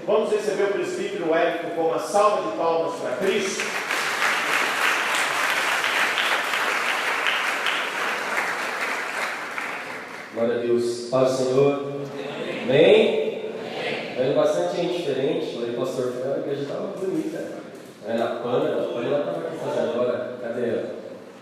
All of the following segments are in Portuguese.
Vamos receber o presbítero Wellington com uma salva de palmas para Cristo. Glória a Deus. Paz do Senhor. Amém? Vendo bastante gente diferente. Falei, pastor, a igreja estava bonita. Na Pamela estava aqui fazendo agora. Cadê ela?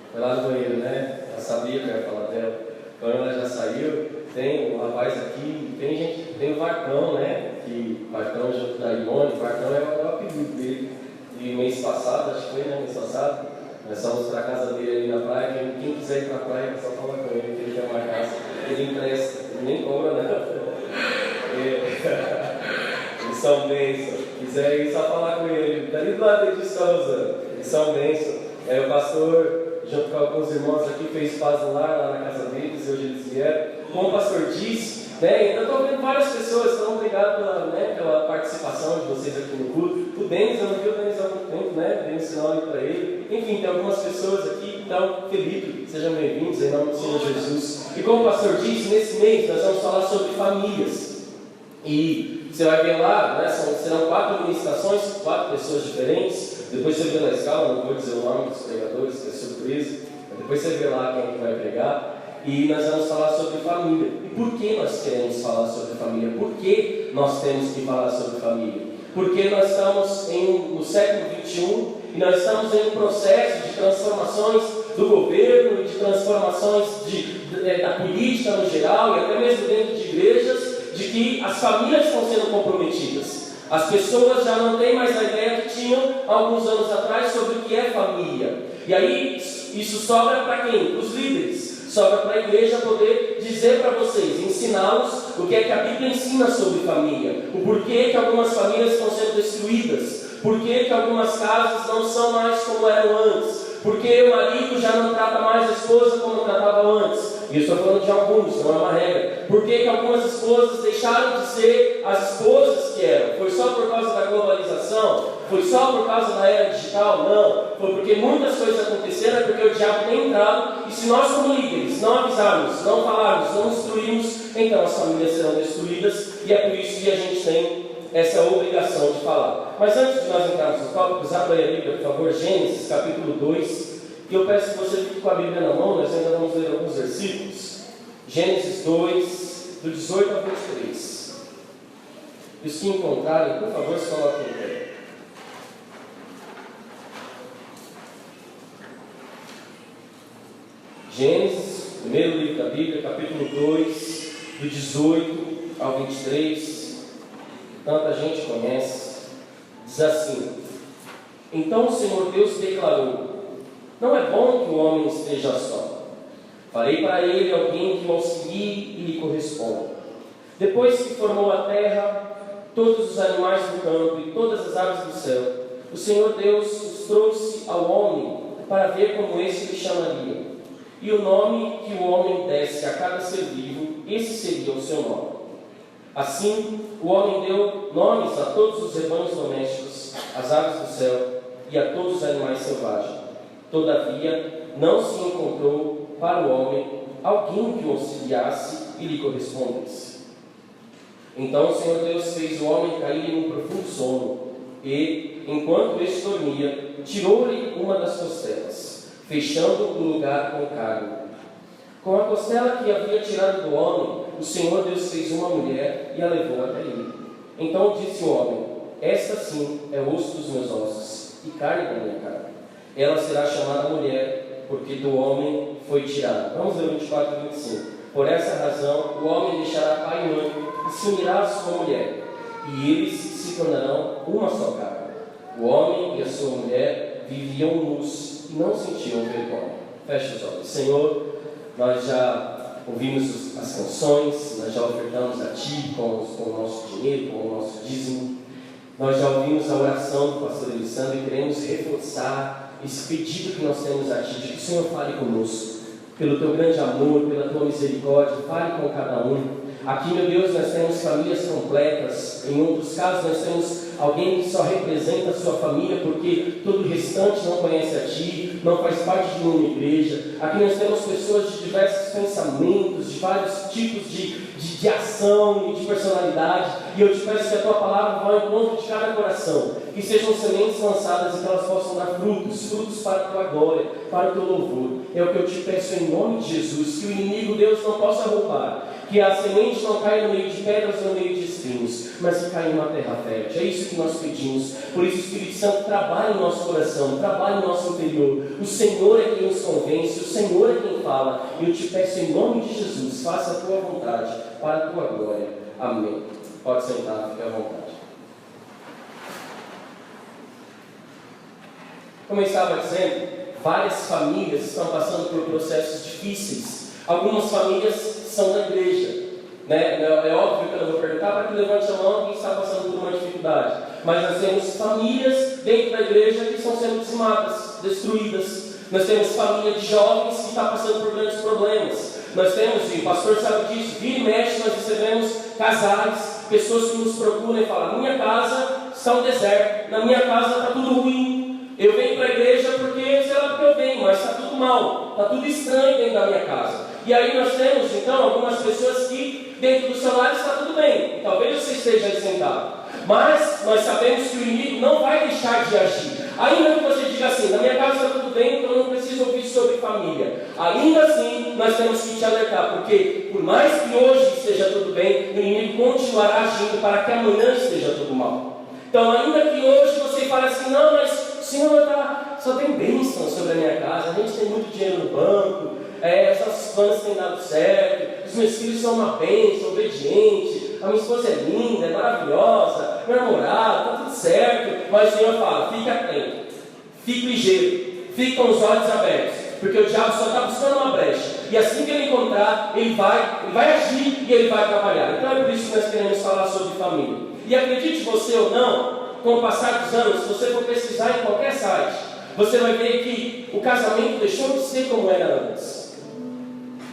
Foi lá no banheiro, né? Eu sabia que eu ia falar dela. Quando ela já saiu, tem um rapaz aqui, tem gente, tem o Varcão, né? Que Varcão junto da Ione, Varcão é o apelido dele. E mês passado, acho que foi, né? Mês passado, nós fomos para a casa dele ali na praia. Quem quiser ir para a praia, é só falar com ele, que ele quer uma casa. Ele empresta, ele nem cobra, né? Eles são bênçãos. Se quiser ir, só falar com ele. Está ali do lado disso que está usando. Eles são bênçãos. O pastor, junto com alguns irmãos aqui, fez paz no lar lá na casa deles. Hoje eles vieram. Como o pastor disse, né? Eu estou vendo várias pessoas. Então, obrigado pela participação de vocês aqui no culto. O Denis, eu não vi o Denis há muito tempo, né? Dei um sinal ali para ele. Enfim, tem algumas pessoas aqui. Então, Felipe, sejam bem-vindos em nome do Senhor Jesus. E como o pastor disse, nesse mês nós vamos falar sobre famílias. E você vai ver lá, né, serão 4 ministrações, 4 pessoas diferentes. Depois você vê na escala, não vou dizer o nome dos pregadores, que é surpresa. Depois você vê lá quem é que vai pregar. E nós vamos falar sobre família. E por que nós queremos falar sobre família? Por que nós temos que falar sobre família? Porque nós estamos no século XXI e nós estamos em um processo de transformações do governo e de transformações da política no geral e até mesmo dentro de igrejas, de que as famílias estão sendo comprometidas. As pessoas já não têm mais a ideia que tinham há alguns anos atrás sobre o que é família. E aí isso sobra para quem? Para os líderes. Sobra para a igreja poder dizer para vocês, ensiná-los o que é que a Bíblia ensina sobre família, o porquê que algumas famílias estão sendo destruídas, porquê que algumas casas não são mais como eram antes, porque o marido já não trata mais a esposa como tratava antes. E eu estou falando de alguns, não é uma regra. Por que algumas esposas deixaram de ser as esposas que eram? Foi só por causa da globalização? Foi só por causa da era digital? Não. Foi porque muitas coisas aconteceram, é porque o diabo tem entrado. E se nós como líderes não avisarmos, não falarmos, não instruirmos, então as famílias serão destruídas. E é por isso que a gente tem essa obrigação de falar. Mas antes de nós entrarmos no tópico, abra aí a Bíblia, por favor, Gênesis capítulo 2. E eu peço que você fique com a Bíblia na mão, nós ainda vamos ler alguns versículos. Gênesis 2, do 18 ao 23. E os que encontrarem, por favor, se coloquem em pé. Gênesis, primeiro livro da Bíblia, capítulo 2, do 18 ao 23. Tanta gente conhece. Diz assim: Então o Senhor Deus declarou: Não é bom que o homem esteja só. Farei para ele alguém que o auxilie e lhe corresponda. Depois que formou a terra, todos os animais do campo e todas as aves do céu, o Senhor Deus os trouxe ao homem para ver como esse lhe chamaria. E o nome que o homem desse a cada ser vivo, esse seria o seu nome. Assim, o homem deu nomes a todos os rebanhos domésticos, às aves do céu e a todos os animais selvagens. Todavia, não se encontrou para o homem alguém que o auxiliasse e lhe correspondesse. Então o Senhor Deus fez o homem cair em um profundo sono e, enquanto este dormia, tirou-lhe uma das costelas, fechando o lugar com carne. Com a costela que havia tirado do homem, o Senhor Deus fez uma mulher e a levou até ele. Então disse o homem: Esta sim é osso dos meus ossos e carne da minha carne. Ela será chamada mulher, porque do homem foi tirada. Vamos ler 24 e 25. Por essa razão, o homem deixará pai e mãe e se unirá à sua mulher, e eles se tornarão uma só carne. O homem e a sua mulher viviam nus e não sentiam vergonha. Feche os olhos. Senhor, nós já ouvimos as canções, nós já ofertamos a Ti com o nosso dinheiro, com o nosso dízimo. Nós já ouvimos a oração do pastor Elisandro e queremos reforçar esse pedido que nós temos a Ti, de que o Senhor fale conosco, pelo Teu grande amor, pela Tua misericórdia, fale com cada um. Aqui, meu Deus, nós temos famílias completas, em outros casos nós temos alguém que só representa a sua família, porque todo o restante não conhece a Ti, não faz parte de uma igreja. Aqui nós temos pessoas de diversos pensamentos, de vários tipos de ação e de personalidade, e eu te peço que a Tua palavra vá ao encontro de cada coração, que sejam sementes lançadas e que elas possam dar frutos para a Tua glória, para o Teu louvor. É o que eu te peço em nome de Jesus, que o inimigo, Deus, não possa roubar, que a semente não caia no meio de pedras ou no meio de espinhos, mas que caia em uma terra fértil. É isso que nós pedimos. Por isso, Espírito Santo, trabalhe em nosso coração, trabalhe em nosso interior. O Senhor é quem nos convence, o Senhor é quem fala. E eu te peço em nome de Jesus, faça a Tua vontade, para a Tua glória. Amém. Pode sentar, fique à vontade. Como eu estava dizendo, várias famílias estão passando por processos difíceis. Algumas famílias são da igreja, né? É óbvio que eu não vou perguntar para que levante a mão quem está passando por uma dificuldade. Mas nós temos famílias dentro da igreja que estão sendo dizimadas, destruídas. Nós temos família de jovens que está passando por grandes problemas. Nós temos, e o pastor sabe disso, vira e mexe, nós recebemos casais, pessoas que nos procuram e falam: minha casa está um deserto, na minha casa está tudo ruim. Eu venho para a igreja porque, sei lá porque eu venho, mas está tudo mal, está tudo estranho dentro da minha casa. E aí nós temos, então, algumas pessoas que dentro do seu lar está tudo bem. Talvez você esteja aí sentado. Mas nós sabemos que o inimigo não vai deixar de agir. Ainda que você diga assim: na minha casa está tudo bem, então eu não preciso ouvir sobre família. Ainda assim, nós temos que te alertar, porque por mais que hoje esteja tudo bem, o inimigo continuará agindo para que amanhã esteja tudo mal. Então, ainda que hoje você fale assim: não, mas o Senhor só tem bênção sobre a minha casa, a gente tem muito dinheiro no banco, os nossos planos têm dado certo, os meus filhos são uma bênção, obediente, a minha esposa é linda, é maravilhosa, meu namorado, está tudo certo. Mas o Senhor fala: fique atento, fique ligeiro, fique com os olhos abertos, porque o diabo só está buscando uma brecha, e assim que ele encontrar, ele vai agir e ele vai trabalhar. Então é por isso que nós queremos falar sobre família. E acredite você ou não, com o passar dos anos, se você for pesquisar em qualquer site, você vai ver que o casamento deixou de ser como era antes.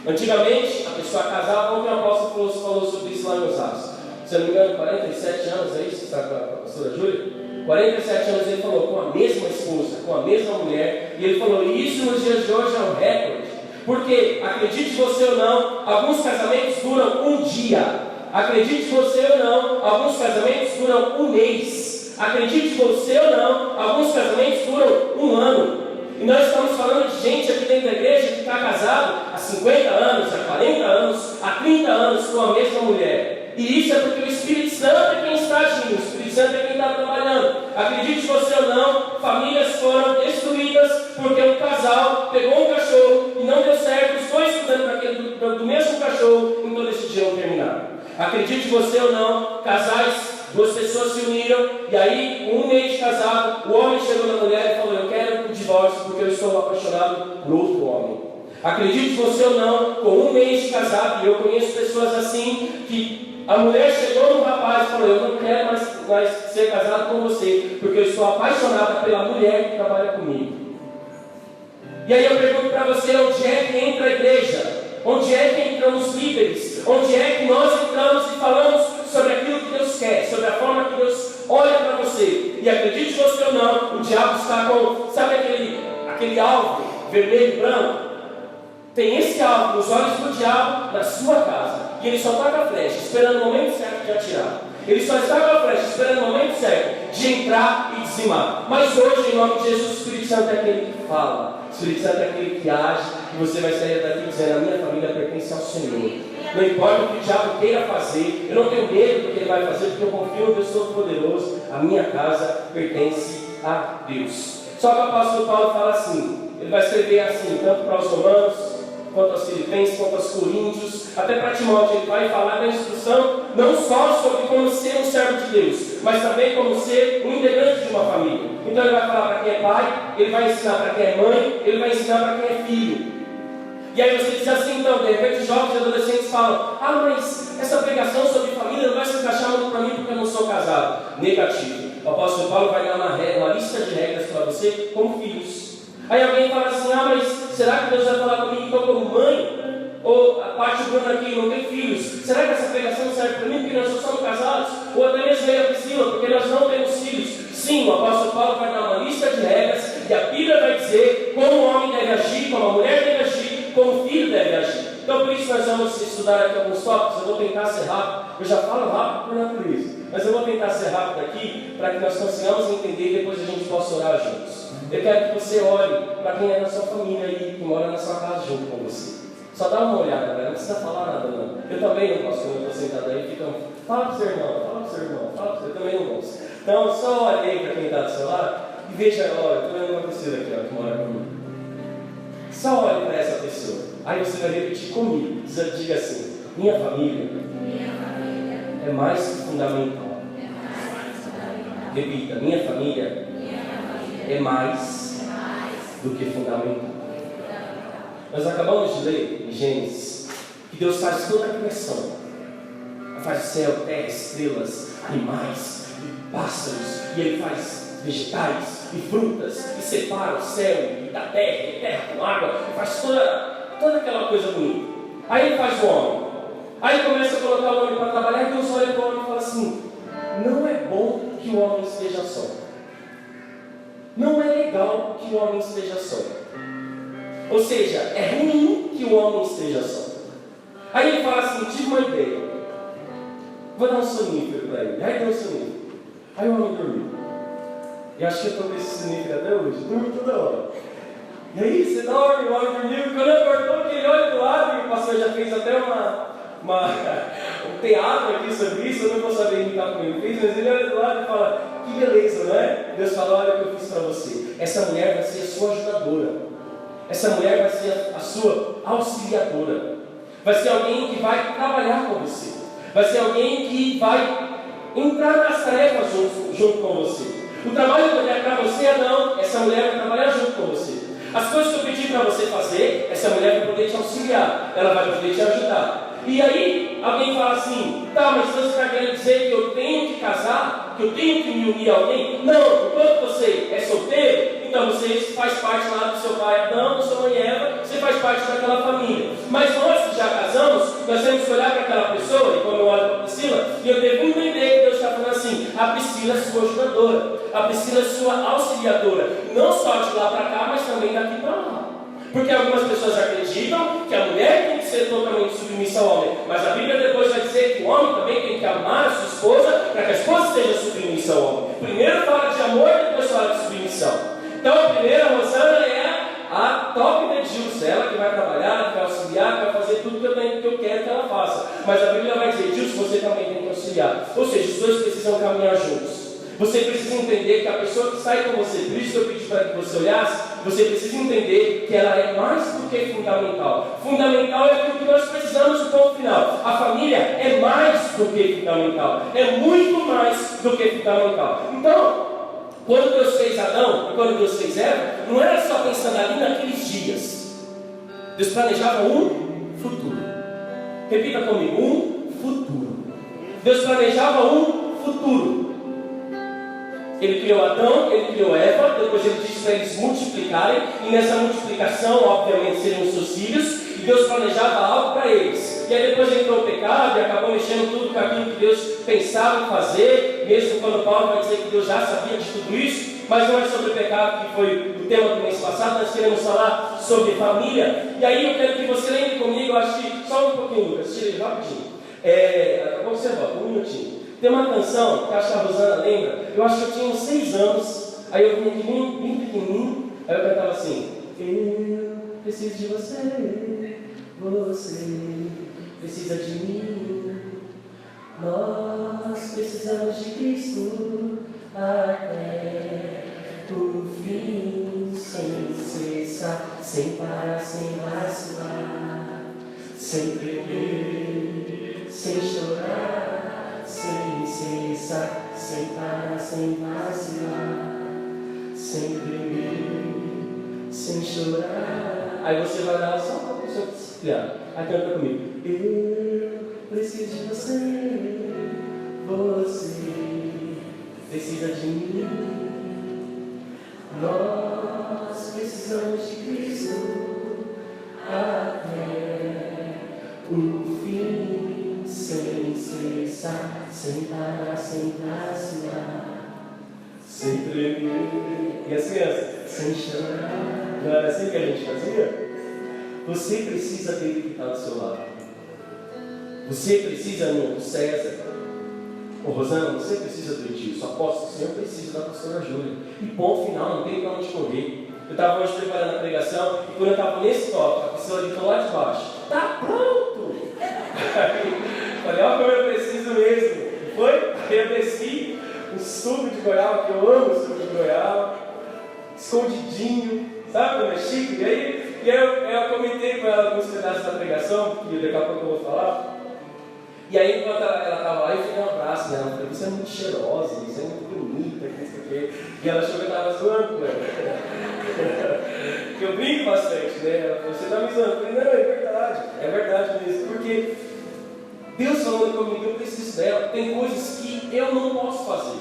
Antigamente, a pessoa casava, como o apóstolo falou sobre isso lá em Osasco. Se eu não me engano, 47 anos, é isso? Está com a pastora Júlia? 47 anos ele falou, com a mesma esposa, com a mesma mulher. E ele falou: isso nos dias de hoje é um recorde. Porque, acredite você ou não, alguns casamentos duram um dia. Acredite você ou não, alguns casamentos duram um mês. Acredite você ou não, alguns casamentos duram um ano. E nós estamos falando de gente aqui dentro da igreja que está casado há 50 anos, há 40 anos, há 30 anos com a mesma mulher. E isso é porque o Espírito Santo é quem está agindo, o Espírito Santo é quem está trabalhando. Acredite você ou não, famílias foram destruídas porque um casal pegou um cachorro e não deu certo, os dois cuidando do mesmo cachorro, então decidiram terminar. Acredite você ou não, casais, duas pessoas se uniram, e aí, com um mês de casado, o homem chegou na mulher e falou: eu quero o divórcio porque eu estou apaixonado por outro homem. Acredite você ou não, com um mês de casado, e eu conheço pessoas assim, que a mulher chegou no rapaz e falou: eu não quero mais ser casado com você, porque eu estou apaixonada pela mulher que trabalha comigo. E aí eu pergunto para você: onde é que entra a igreja? Onde é que entram os líderes? Onde é que nós entramos e falamos sobre aquilo que Deus quer, sobre a forma que Deus olha para você? E acredite você ou não, o diabo está com, sabe aquele alvo vermelho e branco? Tem esse alvo nos olhos do diabo na sua casa, e ele só está com a flecha, esperando o momento certo de atirar. Ele só está com a flecha, esperando o momento certo de entrar e dizimar. Mas hoje, em nome de Jesus, o Espírito Santo é aquele que fala, o Espírito Santo é aquele que age, e você vai sair daqui dizendo: a minha família pertence ao Senhor. Não importa o que o diabo queira fazer, eu não tenho medo do que ele vai fazer, porque eu confio no Deus Todo-Poderoso. A minha casa pertence a Deus. Só que o apóstolo Paulo fala assim, ele vai escrever assim, tanto para os romanos, quanto aos filipenses, quanto aos coríntios, até para Timóteo. Ele vai falar da instrução não só sobre como ser um servo de Deus, mas também como ser um integrante de uma família. Então ele vai falar para quem é pai, ele vai ensinar para quem é mãe, ele vai ensinar para quem é filho. E aí você diz assim, então, de repente jovens e adolescentes falam: ah, mas essa pregação sobre família não vai se encaixar muito para mim porque eu não sou casado. Negativo. O apóstolo Paulo vai dar uma lista de regras para você como filhos. Aí alguém fala assim: ah, mas será que Deus vai falar comigo então como mãe? Ou a parte do Bruno aqui não tem filhos. Será que essa pregação serve para mim porque nós só somos casados? Ou até mesmo eu e a Priscila, porque nós não temos filhos? Sim, o apóstolo Paulo vai dar uma lista de regras e a Bíblia vai dizer como o homem deve agir, como a mulher deve agir, como o filho deve agir. Então por isso nós vamos estudar aqui alguns tópicos. Eu vou tentar ser rápido. Eu já falo rápido por natureza, mas eu vou tentar ser rápido aqui para que nós consigamos entender e depois a gente possa orar juntos. Eu quero que você olhe para quem é da sua família aí, que mora na sua casa junto com você. Só dá uma olhada, galera, não precisa falar nada não. Eu também não posso, quando eu estou sentado aí, fica, fala para o seu irmão, fala para o seu irmão, fala para o seu, eu também não gosto. Então só olhe aí para quem está do seu lado e veja, olha, eu estou vendo uma pessoa aqui, ó, que mora comigo. Só olhe para essa pessoa. Aí você vai repetir comigo. Diga assim: minha família é mais que fundamental. Repita: minha família é mais do que fundamental. Nós acabamos de ler em Gênesis que Deus faz toda a criação. Faz o céu, terra, estrelas, animais, e pássaros, e Ele faz vegetais e frutas, e separa o céu e da terra, e terra com água, e faz toda aquela coisa bonita. Aí Ele faz o homem. Aí Ele começa a colocar o homem para trabalhar, e Deus olha para o homem e fala assim: não é bom que o homem esteja só. Não é legal que o homem esteja só. Ou seja, é ruim que o homem esteja só. Aí Ele fala assim: tive uma ideia, vou dar um sonífero para ele. Aí deu um sonífero. Aí o homem dormiu. E acho que eu estou com esse sonífero até hoje, durmo toda hora. E aí você dorme, o homem dormiu. Quando eu acordou, que ele olha do lado, e o pastor já fez até um teatro aqui sobre isso, eu não vou saber imitar como ele fez, mas ele olha do lado e fala: que beleza, não é? Deus fala: olha o que eu fiz para você. Essa mulher vai ser a sua ajudadora. Essa mulher vai ser a sua auxiliadora. Vai ser alguém que vai trabalhar com você. Vai ser alguém que vai entrar nas tarefas junto com você. O trabalho que eu der para você é não. Essa mulher vai trabalhar junto com você. As coisas que eu pedi para você fazer, essa mulher vai poder te auxiliar. Ela vai poder te ajudar. E aí, alguém fala assim: tá, mas você está querendo dizer que eu tenho que casar? Que eu tenho que me unir a alguém? Não, enquanto você é solteiro, então você faz parte lá do seu pai Adão, da sua mãe Eva, você faz parte daquela família. Mas nós que já casamos, nós temos que olhar para aquela pessoa, e quando eu olho para a Priscila, e eu devo entender que Deus está falando assim: a Priscila é sua ajudadora, a Priscila é sua auxiliadora, não só de lá para cá, mas também daqui para lá. Porque algumas pessoas acreditam que a mulher tem que ser totalmente submissa ao homem, mas a Bíblia depois vai dizer que o homem também tem que amar a sua esposa, para que a esposa seja submissa ao homem. Primeiro fala de amor, depois fala de submissão. Então a primeira, a Rosana, é a top de Gilson, ela que vai trabalhar, que vai auxiliar, que vai fazer tudo que eu quero que ela faça. Mas a Bíblia vai dizer: Gilson, você também tem que auxiliar. Ou seja, os dois precisam caminhar juntos. Você precisa entender que a pessoa que sai com você, por isso que eu pedi para que você olhasse, você precisa entender que ela é mais do que fundamental. Fundamental é aquilo que nós precisamos no ponto final. A família é mais do que fundamental. É muito mais do que fundamental. Então, quando Deus fez Adão e quando Deus fez Eva, não era só pensando ali naqueles dias. Deus planejava um futuro. Repita comigo: um futuro. Deus planejava um futuro. Ele criou Adão, Ele criou Eva, depois Ele disse para eles multiplicarem, e nessa multiplicação, obviamente, seriam os seus filhos, e Deus planejava algo para eles. E aí depois entrou o pecado e acabou mexendo tudo com aquilo que Deus pensava em fazer, mesmo quando Paulo vai dizer que Deus já sabia de tudo isso, mas não é sobre o pecado que foi o tema do mês passado. Nós queremos falar sobre família. E aí eu quero que você lembre comigo, eu acho que só um pouquinho, Lucas, tira ele rapidinho. Vamos observar, um minutinho. Tem uma canção que acho que a Rosana lembra. Eu acho que eu tinha uns 6 anos. Aí eu vinha aqui bem pequenininho. Aí eu cantava assim: eu preciso de você, você precisa de mim. Nós precisamos de Cristo até o fim, sem cessar, sem parar, sem vacilar, sem beber, sem chorar, sem cessar, sem parar, sem vacilar, sem beber, sem chorar. Aí você vai dar só para a pessoa se criar. Aí canta comigo: eu preciso de você, você precisa de mim. Nós precisamos de Cristo até um fim sem cessar, sem parar, sem vacilar, sem tremer. E as crianças? Sem chorar. Não era assim que a gente fazia? Você precisa dele que está do seu lado. Você precisa, meu, do César. Ô Rosana, você precisa do Edilson. Apóstolo, o senhor precisa da pastora Júlia. E ponto final, não tem para onde correr. Eu estava hoje preparando a pregação e quando eu estava nesse toque, a pessoa gritou lá de baixo: tá pronto! Falei, ó, como eu preciso mesmo. E foi? Aí eu desci um suco de goiaba, que eu amo suco de goiaba, escondidinho, sabe como é chique? E aí eu comentei com ela alguns pedaços da pregação, que daqui a pouco eu vou falar. E aí, enquanto ela estava lá, eu fiz um abraço nela. Eu falei, você é muito cheirosa, você é muito bonita, não sei o quê. E ela achou que eu estava zoando com ela. Porque eu brinco bastante, né? Ela falou, você está me zoando? Eu falei, não, é verdade mesmo. Porque Deus falando comigo, eu preciso dela. Tem coisas que eu não posso fazer,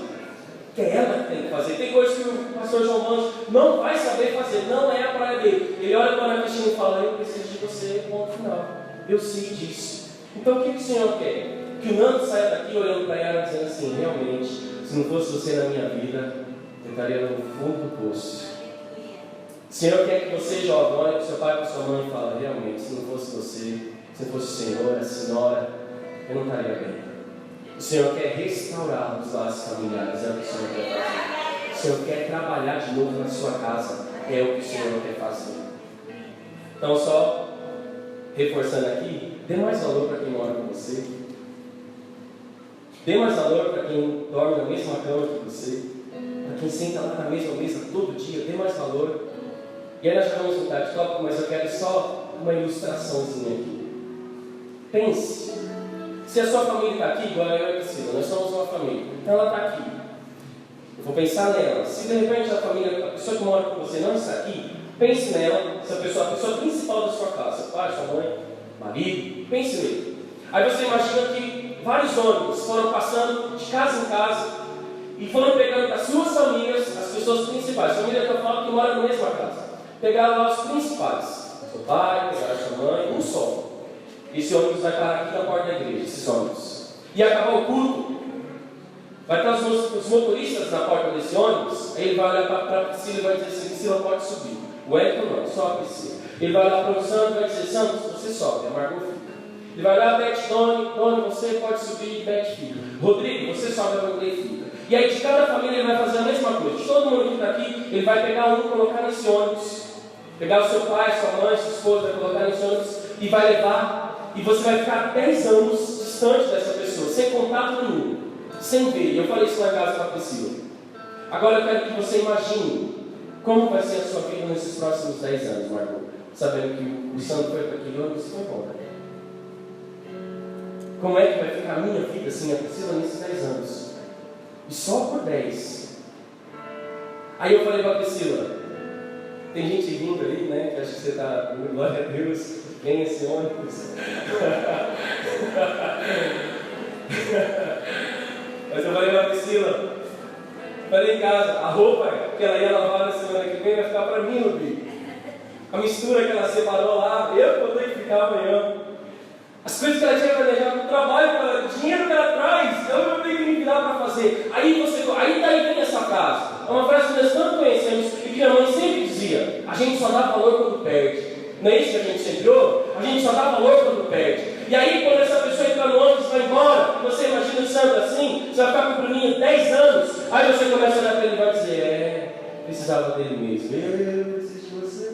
que é ela que tem que fazer. Tem coisas que o pastor João Mancho não vai saber fazer, não é a praia dele. Ele olha para a Ana Cristina e fala, eu preciso de você, ponto final. Eu sei disso. Então o que o Senhor quer? Que o Nando saia daqui olhando para ela dizendo assim, realmente, se não fosse você na minha vida, eu estaria no fundo do poço. O Senhor quer que você, jovem, olhe para o seu pai e para sua mãe e fale, realmente, se não fosse você, se não fosse o Senhor, a senhora, eu não estaria bem. O Senhor quer restaurar os laços familiares, é o que o Senhor quer fazer. O Senhor quer trabalhar de novo na sua casa, é o que o Senhor quer fazer. Então, só reforçando aqui, dê mais valor para quem mora com você. Dê mais valor para quem dorme na mesma cama que você. Para quem senta lá na mesma mesa todo dia. Dê mais valor. E aí nós já vamos mudar de tópico, mas eu quero só uma ilustraçãozinha aqui. Pense. Se a sua família está aqui, igual eu e a Priscila, nós somos uma família. Então ela está aqui. Eu vou pensar nela. Se de repente a pessoa que mora com você não está aqui, pense nela, essa pessoa, a pessoa principal da sua casa, seu pai, sua mãe, marido, pense nele. Aí você imagina que vários ônibus foram passando de casa em casa e foram pegando das suas famílias, as pessoas principais, família que eu falo que mora na mesma casa. Pegaram lá os principais, seu pai, pegaram sua mãe, um só. Esse ônibus vai parar aqui na porta da igreja, esses ônibus. E acabar o culto, vai estar os motoristas na porta desse ônibus, aí ele vai olhar para a Priscila e vai dizer assim, Priscila pode subir. O Elton não, só a Priscila. Ele vai olhar para o Santos e vai dizer, Santos, você sobe, a Margot fica. Ele vai olhar para Beth, Doni, você pode subir, Beth fica. Rodrigo, você sobe, a Rodrigo fica. E aí de cada família ele vai fazer a mesma coisa. De todo mundo que está aqui, ele vai pegar um e colocar nesse ônibus. Pegar o seu pai, sua mãe, sua esposa, vai colocar nesse ônibus e vai levar. E você vai ficar 10 anos distante dessa pessoa, sem contato nenhum, sem ver. Eu falei isso lá em casa para a Priscila. Agora eu quero que você imagine como vai ser a sua vida nesses próximos 10 anos, Margot. Sabendo que o santo foi para aquele ônibus e foi embora. Como é que vai ficar a minha vida sem a Priscila nesses 10 anos? E só por 10. Aí eu falei para a Priscila, tem gente rindo ali, né? Que acha que você está, glória a Deus, vem esse ônibus. Mas eu falei para a Priscila, falei em casa, a roupa que ela ia lavar na semana que vem vai ficar para mim, Rodrigo. A mistura que ela separou lá, eu vou ter que ficar amanhã. As coisas que ela tinha planejado, o trabalho, o dinheiro que ela traz, eu vou ter que me virar para fazer. Aí daí vem essa frase. É uma frase que nós tanto conhecemos e que minha mãe sempre dizia: a gente só dá valor quando perde. Não é isso que a gente sempre ouve? A gente só dá valor quando perde. E aí, quando essa pessoa entra no ônibus e vai embora, e você imagina o santo assim, você vai ficar com o Bruninho 10 anos, aí você começa a olhar para ele e vai dizer: precisava dele mesmo. Eu preciso de você.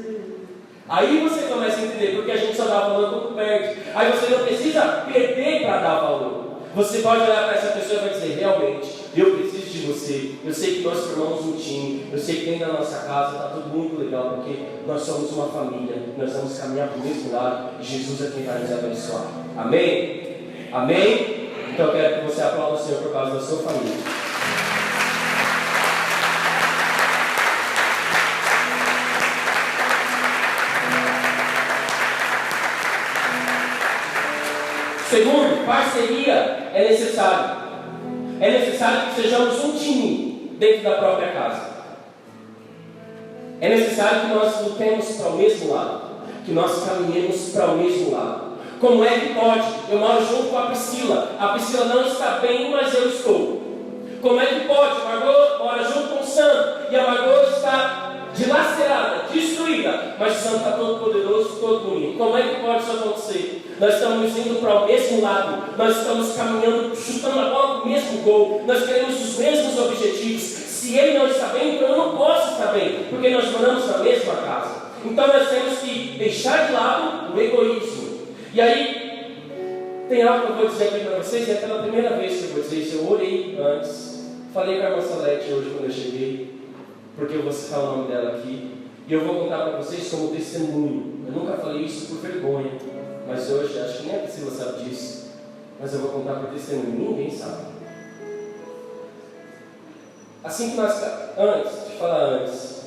Aí você começa a entender porque a gente só dá valor quando perde. Aí você não precisa perder para dar valor. Você pode olhar para essa pessoa e vai dizer: realmente, eu preciso de você. Eu sei que nós formamos um time. Eu sei que dentro da nossa casa está tudo muito legal, porque nós somos uma família. Nós vamos caminhar para o mesmo lado e Jesus é quem vai nos abençoar. Amém? Amém? Então eu quero que você aplaude o Senhor por causa da sua família. Segundo, parceria é necessário. É necessário que sejamos um time dentro da própria casa. É necessário que nós lutemos para o mesmo lado, que nós caminhemos para o mesmo lado. Como é que pode? Eu moro junto com a Priscila não está bem, mas eu estou. Como é que pode? Margot mora junto com o Sam e a Margot está dilacerada, destruída, mas o Sam está todo poderoso, todo bonito. Como é que pode isso acontecer? Nós estamos indo para o mesmo lado, nós estamos caminhando, chutando a bola para o mesmo gol, nós queremos os mesmos objetivos. Se ele não está bem, então eu não posso estar bem, porque nós moramos na mesma casa. Então nós temos que deixar de lado o egoísmo. E aí, tem algo que eu vou dizer aqui para vocês, é pela primeira vez que eu vou dizer isso. Eu orei antes, falei com a irmã Salete hoje quando eu cheguei, porque eu vou citar o nome dela aqui, e eu vou contar para vocês como testemunho. Eu nunca falei isso por vergonha, mas hoje, acho que nem a Priscila sabe disso, mas eu vou contar por testemunho, ninguém sabe. Assim que nós, antes,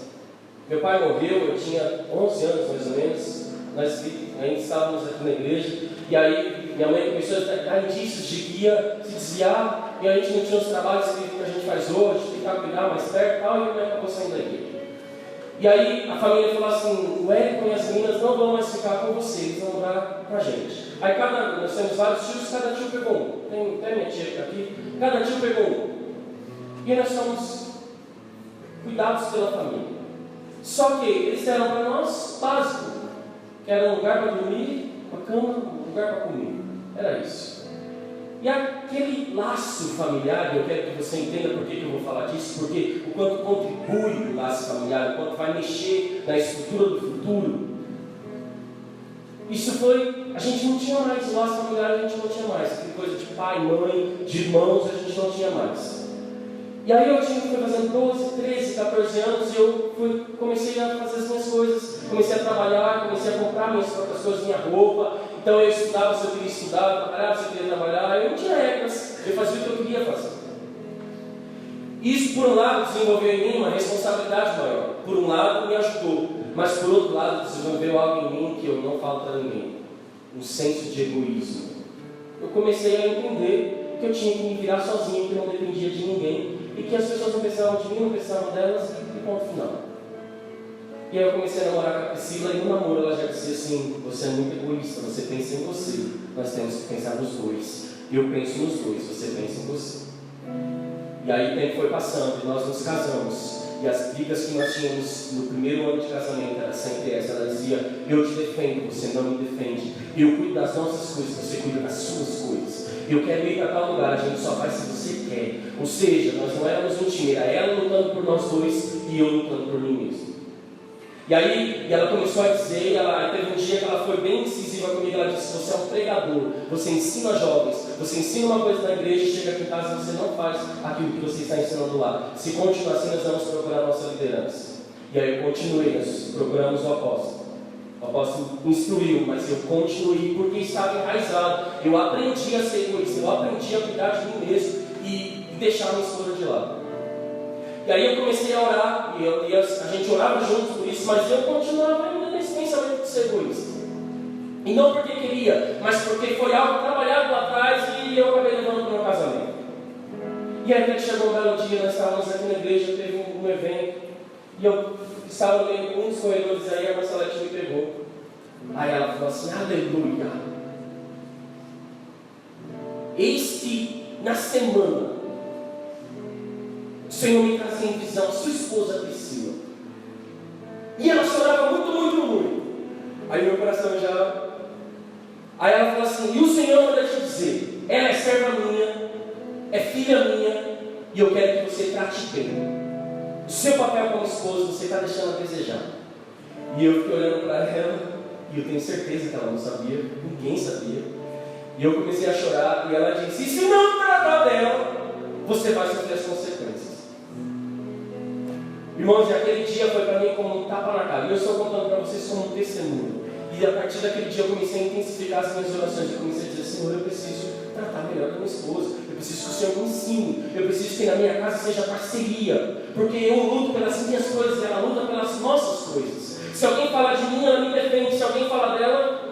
meu pai morreu, eu tinha 11 anos mais ou menos, nós ainda estávamos aqui na igreja, e aí minha mãe começou a dar indícios de que ia se desviar, e a gente não tinha os trabalhos que a gente faz hoje, tentar cuidar mais perto e tal, e minha mãe acabou saindo da igreja. E aí a família falou assim: o Érico e as meninas não vão mais ficar com você, eles vão morar com a gente. Aí nós temos vários tios, cada tio pegou um. Tem até minha tia que está aqui, cada tio pegou um. E nós somos cuidados pela família. Só que eles deram para nós básico, que era um lugar para dormir, uma cama, um lugar para comer. Era isso. E aquele laço familiar, eu quero que você entenda por que eu vou falar disso, porque o quanto contribui o laço familiar, o quanto vai mexer na estrutura do futuro. Isso foi, a gente não tinha mais, o laço familiar a gente não tinha mais, aquela coisa de pai, mãe, de irmãos, a gente não tinha mais. E aí eu fui fazendo 12, 13, 14 anos, e eu comecei a fazer as minhas coisas, comecei a trabalhar, comecei a comprar minhas próprias coisas, minha roupa. Então eu estudava se eu queria estudar, eu trabalhava se eu queria trabalhar, eu não tinha regras, eu fazia o que eu queria fazer. Isso por um lado desenvolveu em mim uma responsabilidade maior, por um lado me ajudou, mas por outro lado desenvolveu algo em mim que eu não falo para ninguém, um senso de egoísmo. Eu comecei a entender que eu tinha que me virar sozinho, que eu não dependia de ninguém, e que as pessoas não precisavam de mim, não precisavam delas, e ponto final. E aí eu comecei a namorar com a Priscila, e no namoro ela já dizia assim: você é muito egoísta, você pensa em você, nós temos que pensar nos dois. Eu penso nos dois, você pensa em você. E aí o tempo foi passando, e nós nos casamos, e as brigas que nós tínhamos no primeiro ano de casamento era sempre essa. Ela dizia: eu te defendo, você não me defende. Eu cuido das nossas coisas, você cuida das suas coisas. Eu quero ir para tal lugar, a gente só faz se você quer. Ou seja, nós não éramos um time, era ela lutando por nós dois e eu lutando por mim mesmo. E aí ela começou a dizer, teve um dia que ela foi bem incisiva comigo, ela disse: você é um pregador, você ensina jovens, você ensina uma coisa na igreja, chega aqui em casa e você não faz aquilo que você está ensinando lá. Se continuar assim, nós vamos procurar a nossa liderança. E aí eu continuei, nós procuramos o apóstolo. O apóstolo instruiu, mas eu continuei porque estava enraizado. Eu aprendi a ser egoísta, eu aprendi a cuidar de mim mesmo e deixar a minha esposa de lado. E aí eu comecei a orar, e a gente orava juntos por isso, mas eu continuava ainda nesse pensamento de ser egoísta. E não porque queria, mas porque foi algo trabalhado lá atrás e eu acabei levando para o meu casamento. E aí até que chegou um belo dia, nós estávamos aqui na igreja, teve um evento, e eu estava no meio de um dos corredores aí, a irmã Salete me pegou. Aí ela falou assim: aleluia! Eis que na semana o Senhor me trazia em visão sua esposa Priscila. E ela chorava muito, muito, muito. Aí meu coração já... Aí ela falou assim: e o Senhor manda te dizer, ela é serva minha, é filha minha, e eu quero que você trate bem. O seu papel como esposa, você está deixando a desejar. E eu fiquei olhando para ela, e eu tenho certeza que ela não sabia, ninguém sabia. E eu comecei a chorar, e ela disse: e se não tratar dela, você vai sofrer as consequências. Irmãos, e aquele dia foi para mim como um tapa na cara. E eu estou contando para vocês como um testemunho. E a partir daquele dia eu comecei a intensificar as minhas orações. Eu comecei a dizer: Senhor, eu preciso tratar melhor com a minha esposa. Eu preciso que o Senhor me ensine. Eu preciso que na minha casa seja parceria. Porque eu luto pelas minhas coisas e ela luta pelas nossas coisas. Se alguém falar de mim, ela me defende. Se alguém falar dela,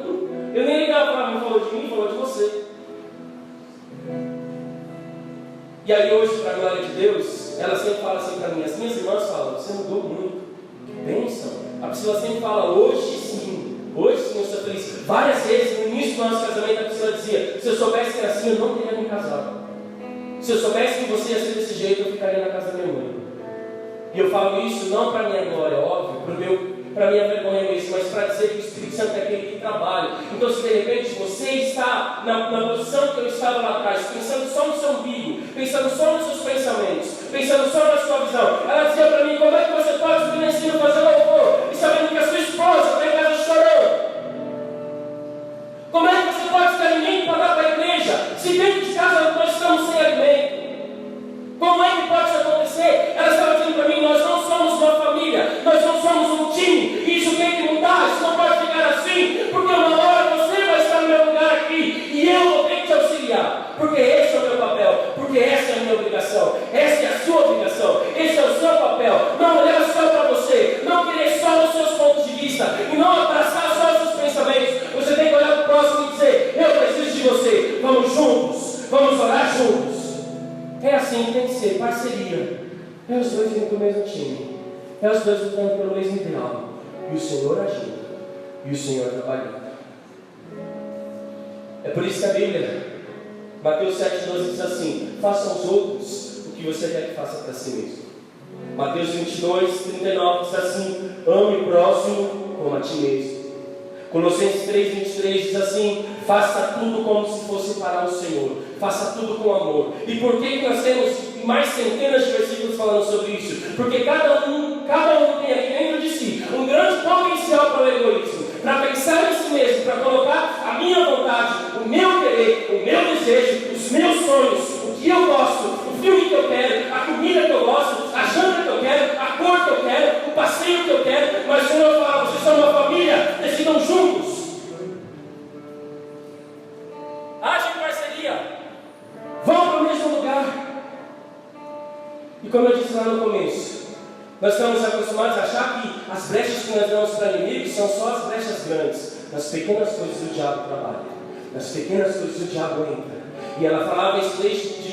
eu nem ligava para mim. Falou de mim, falou de você. E aí hoje, para a glória de Deus, ela sempre fala assim para mim, as minhas irmãs falam: você mudou muito, que bênção. A Priscila sempre fala: hoje sim, eu sou feliz. Várias vezes, no início do nosso casamento, a Priscila dizia: se eu soubesse que era assim, eu não teria me casado. Se eu soubesse que você ia ser desse jeito, eu ficaria na casa da minha mãe. E eu falo isso não para minha glória, óbvio, para minha vergonha mesmo, mas para dizer que o Espírito Santo é aquele que trabalha. Então, se de repente você está na posição que eu estava lá atrás, pensando só no seu umbigo, pensando só nos seus pensamentos, pensando só na sua visão, ela dizia para mim: como é que você pode subir na esquina fazer louvor e sabendo que a sua esposa está em casa chorando? Como é que você pode ter alimento para dar para a igreja, se dentro de casa nós estamos sem alimento? Como é que pode isso acontecer? Ela estava dizendo para mim: nós não somos uma família, nós não somos um time, e isso tem que mudar, isso não pode ficar assim, porque uma hora você vai estar no meu lugar aqui, e eu vou ter que te auxiliar, porque esse é o meu papel, porque essa é a minha obrigação, essa é a sua obrigação, esse é o seu papel. Não olhar só para você, não querer só os seus pontos de vista, e não abraçar só os seus pensamentos. Você tem que olhar para o próximo e dizer: eu preciso de você, vamos juntos, vamos orar juntos. É assim que tem que ser, parceria. É os dois vindo do mesmo time. É os dois lutando pelo mesmo ideal. E o Senhor agindo. E o Senhor trabalhando. É por isso que a Bíblia, Mateus 7,12 diz assim: faça aos outros o que você quer que faça para si mesmo. Mateus 22,39 diz assim: ame o próximo como a ti mesmo. Colossenses 3,23 diz assim: faça tudo como se fosse para o Senhor, faça tudo com amor. E por que nós temos mais centenas de versículos falando sobre isso? Porque cada um tem aqui dentro de si um grande potencial para o egoísmo, para pensar em si mesmo, para colocar a minha vontade, o meu querer, o meu desejo, os meus sonhos, o que eu gosto, o filme que eu quero, a comida que eu gosto, a janta que eu quero, a cor que eu quero, o passeio que eu quero. Mas o Senhor fala: vocês são uma família, decidam juntos. Agem em parceria. Vão para o mesmo lugar. E como eu disse lá no começo, nós estamos acostumados a achar que as brechas que nós damos para inimigos são só as brechas grandes. Nas pequenas coisas o diabo trabalha, nas pequenas coisas o diabo entra. E ela falava isso desde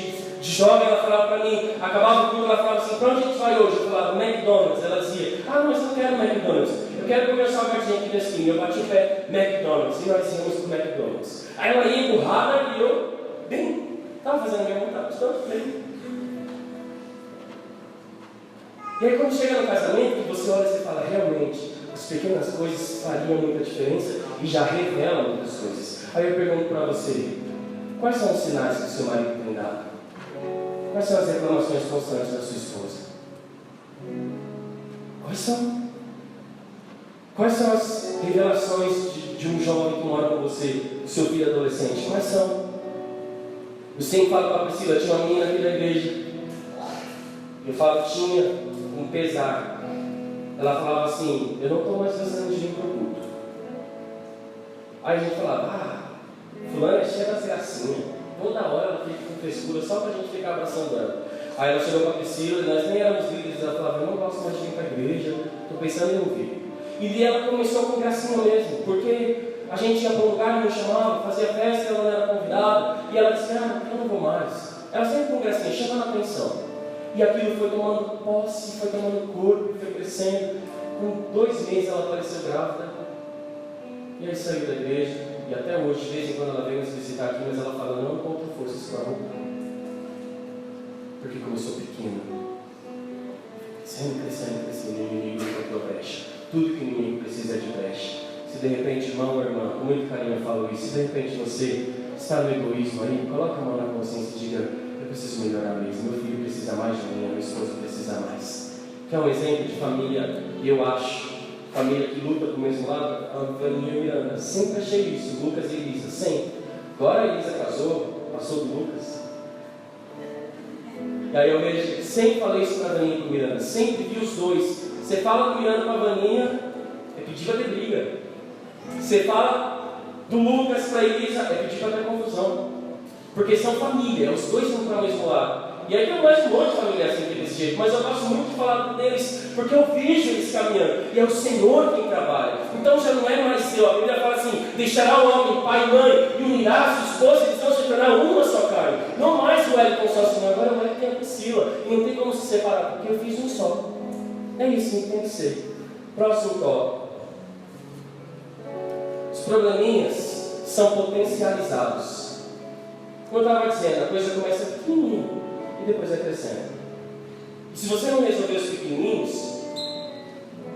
de jovem, ela falava para mim, acabava o culto, ela falava assim: para onde a gente vai hoje? Eu falava: McDonald's. Ela dizia: ah, mas eu não quero McDonald's, eu quero comer só salgadinho aqui da esquina. Eu bati o pé: McDonald's. E nós íamos para o McDonald's. Aí ela ia empurrada e eu, bem, estava fazendo a minha vontade, estava bem. E aí quando chega no casamento, você olha e você fala: realmente, as pequenas coisas fariam muita diferença e já revelam muitas coisas. Aí eu pergunto para você: quais são os sinais que o seu marido tem dado? Quais são as reclamações constantes da sua esposa? Quais são? Quais são as revelações de um jovem que mora com você, o seu filho adolescente? Quais são? Eu sempre falo para a Priscila: tinha uma menina aqui da igreja. Eu falo: tinha um pesar. Ela falava assim: eu não estou mais gostando de vir para o culto. Aí a gente falava: ah, fulano é cheia das gracinhas. Toda hora ela fica com frescura só para a gente ficar abraçando ela. Aí ela chegou para a Priscila, nós nem éramos líderes. Ela falava: eu não gosto mais de vir para a igreja, estou pensando em ouvir. E ela começou com gracinha mesmo, porque a gente ia para um lugar e não chamava, fazia festa e ela não era convidada. E ela disse: ah, eu não vou mais. Ela sempre com gracinha, chamando a atenção. E aquilo foi tomando posse, foi tomando corpo, foi crescendo. Com 2 meses ela apareceu grávida. E aí saiu da igreja. E até hoje, de vez em quando ela vem nos visitar aqui, mas ela fala: não encontro forças para voltar. Porque como eu sou pequena, crescendo, o inimigo encontrou brecha. Tudo que o inimigo precisa é de brecha. Se de repente, irmão ou irmã, com muito carinho eu falo isso, se de repente você está no egoísmo aí, coloca a mão na consciência e diga: eu preciso melhorar mesmo, meu filho precisa mais de mim, a minha esposa precisa mais. Que é um exemplo de família, eu acho, família que luta do mesmo lado, a Vaninha e Miranda. Sempre achei isso, Lucas e Elisa, sempre. Agora a Elisa casou, passou do Lucas. E aí eu vejo, sempre falei isso para a Vaninha e para o Miranda, sempre vi os dois. Você fala do Miranda para a Vaninha, é pedir para ter briga. Você fala do Lucas para a Elisa, é pedir para ter confusão. Porque são família, os dois vão para o mesmo lado. E aí tem mais um monte de família assim desse jeito, mas eu gosto muito de falar deles, porque eu vejo eles caminhando, e é o Senhor quem trabalha. Então já não é mais seu. A Bíblia fala assim: deixará o homem, pai e mãe, e unirá a sua esposa, eles vão se tornar uma só carne. Não mais o Wellington só assim, agora o Wellington tem a Priscila, e não tem como se separar, porque eu fiz um só. É isso que tem que ser. Próximo tópico. Os probleminhas são potencializados. Como eu estava dizendo, a coisa começa pequenininha e depois vai crescendo. E se você não resolver os pequenininhos,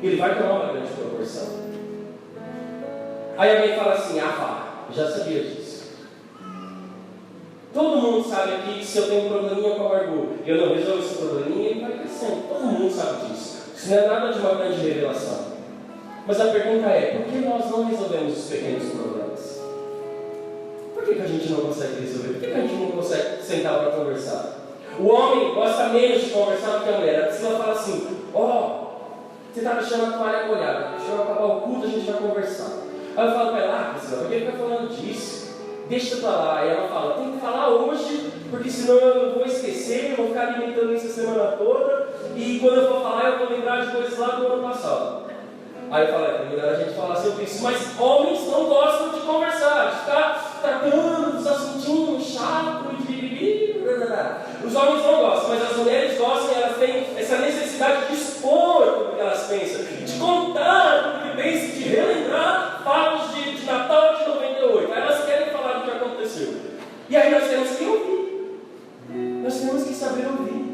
ele vai tomar uma grande proporção. Aí alguém fala assim: já sabia disso. Todo mundo sabe aqui que se eu tenho um probleminha com amargura e eu não resolvo esse probleminha, ele vai crescendo. Todo mundo sabe disso. Isso não é nada de uma grande revelação. Mas a pergunta é: por que nós não resolvemos os pequenos problemas? Por que a gente não consegue resolver? Por que a gente não consegue sentar para conversar? O homem gosta menos de conversar do que a mulher. A Priscila fala assim: você está deixando a toalha molhada, deixa eu acabar o culto, a gente vai conversar. Aí eu falo para ela: Priscila, por que fica falando disso? Deixa para lá. Aí ela fala: tem que falar hoje, porque senão eu não vou esquecer, eu vou ficar alimentando isso a semana toda, e quando eu for falar, eu vou lembrar de coisas lá do ano passado. Aí eu falo: é melhor a gente falar sobre isso. Mas homens não gostam de conversar, de ficar tratando dos assuntinhos chatos, os homens não gostam, mas as mulheres gostam, e elas têm essa necessidade de expor tudo que elas pensam, de contar tudo que pensam, de relembrar fatos de Natal de 98. Aí elas querem falar do que aconteceu. E aí nós temos que ouvir. Nós temos que saber ouvir.